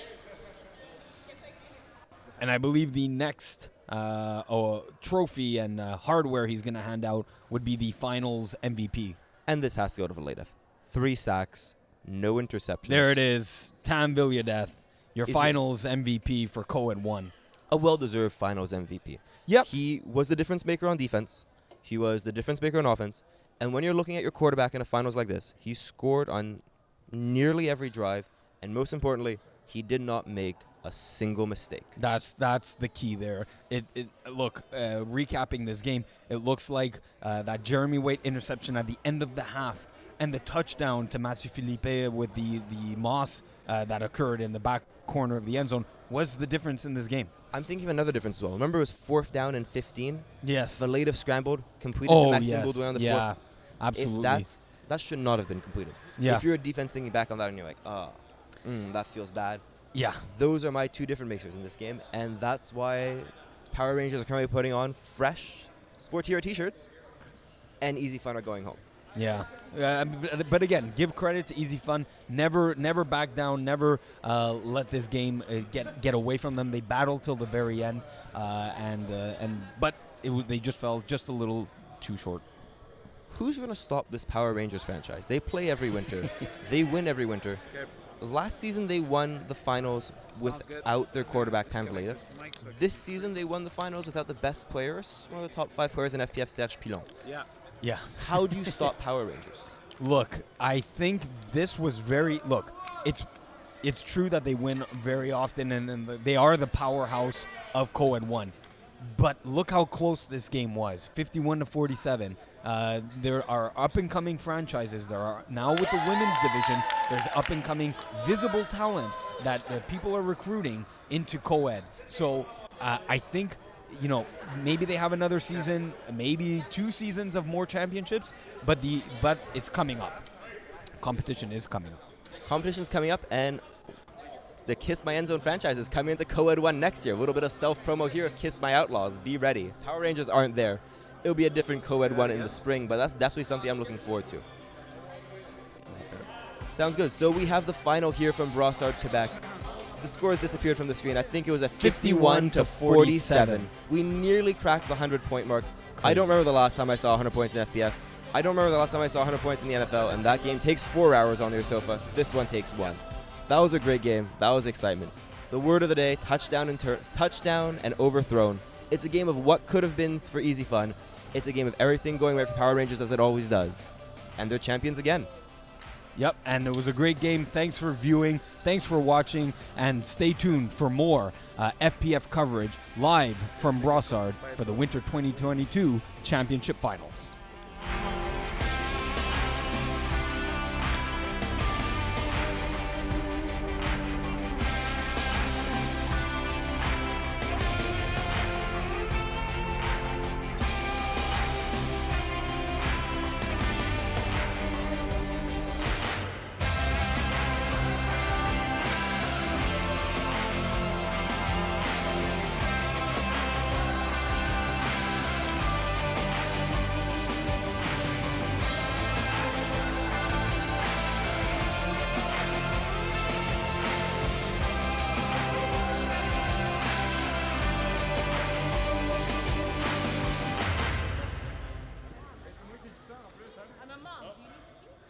Speaker 2: And I believe the next trophy and hardware he's going to hand out would be the finals MVP.
Speaker 1: And this has to go to Valdez. 3 sacks, no interceptions.
Speaker 2: There it is. Tam Valdez, your finals MVP for Co-Ed 1.
Speaker 1: A well-deserved finals MVP.
Speaker 2: Yep.
Speaker 1: He was the difference maker on defense. He was the difference maker on offense. And when you're looking at your quarterback in a finals like this, he scored on nearly every drive. And most importantly, he did not make a single mistake.
Speaker 2: That's the key there. Recapping this game, it looks like that Jeremy White interception at the end of the half and the touchdown to Mathieu Philippe with the Moss that occurred in the back corner of the end zone was the difference in this game.
Speaker 1: I'm thinking of another difference as well. Remember it was 4th down and 15?
Speaker 2: Yes.
Speaker 1: Valdez scrambled, completed to Maxime Baudouin on the 4th.
Speaker 2: Yeah, absolutely.
Speaker 1: That should not have been completed.
Speaker 2: Yeah.
Speaker 1: If you're a defense thinking back on that and you're like, that feels bad.
Speaker 2: Yeah.
Speaker 1: Those are my 2 different makers in this game, and that's why Power Rangers are currently putting on fresh Sport Hero t-shirts, and EZFun are going home.
Speaker 2: Yeah. But again, give credit to EZFun. Never back down. Never let this game get away from them. They battled till the very end, but they just fell just a little too short.
Speaker 1: Who's going to stop this Power Rangers franchise? They play every winter. They win every winter. Last season, they won the finals without their quarterback, Tam Valdez. This season, they won the finals without the best players, one of the top 5 players in FPF, Serge Pilon.
Speaker 2: Yeah.
Speaker 1: How do you stop Power Rangers?
Speaker 2: Look, I think this was it's true that they win very often, and they are the powerhouse of Co-Ed 1. But look how close this game was, 51-47. There are up-and-coming franchises. There are now with the women's division, there's up-and-coming visible talent that people are recruiting into Co-Ed. So I think, maybe they have another season, maybe 2 seasons of more championships, but it's coming up. Competition is coming up.
Speaker 1: Competition's coming up, and the Kiss My End Zone franchise is coming into Co-Ed 1 next year. A little bit of self-promo here of Kiss My Outlaws. Be ready. Power Rangers aren't there. It'll be a different Co-Ed 1 in the spring, but that's definitely something I'm looking forward to. Sounds good. So we have the final here from Brossard, Quebec. The score has disappeared from the screen. I think it was a 51-47. We nearly cracked the 100-point mark. Crazy. I don't remember the last time I saw 100 points in FPF. I don't remember the last time I saw 100 points in the NFL, and that game takes 4 hours on your sofa. This one takes 1. That was a great game. That was excitement. The word of the day, touchdown and overthrown. It's a game of what could have been for EZFun. It's a game of everything going right for Power Rangers as it always does. And they're champions again.
Speaker 2: Yep, and it was a great game. Thanks for viewing. Thanks for watching. And stay tuned for more FPF coverage live from Brossard for the Winter 2022 Championship Finals.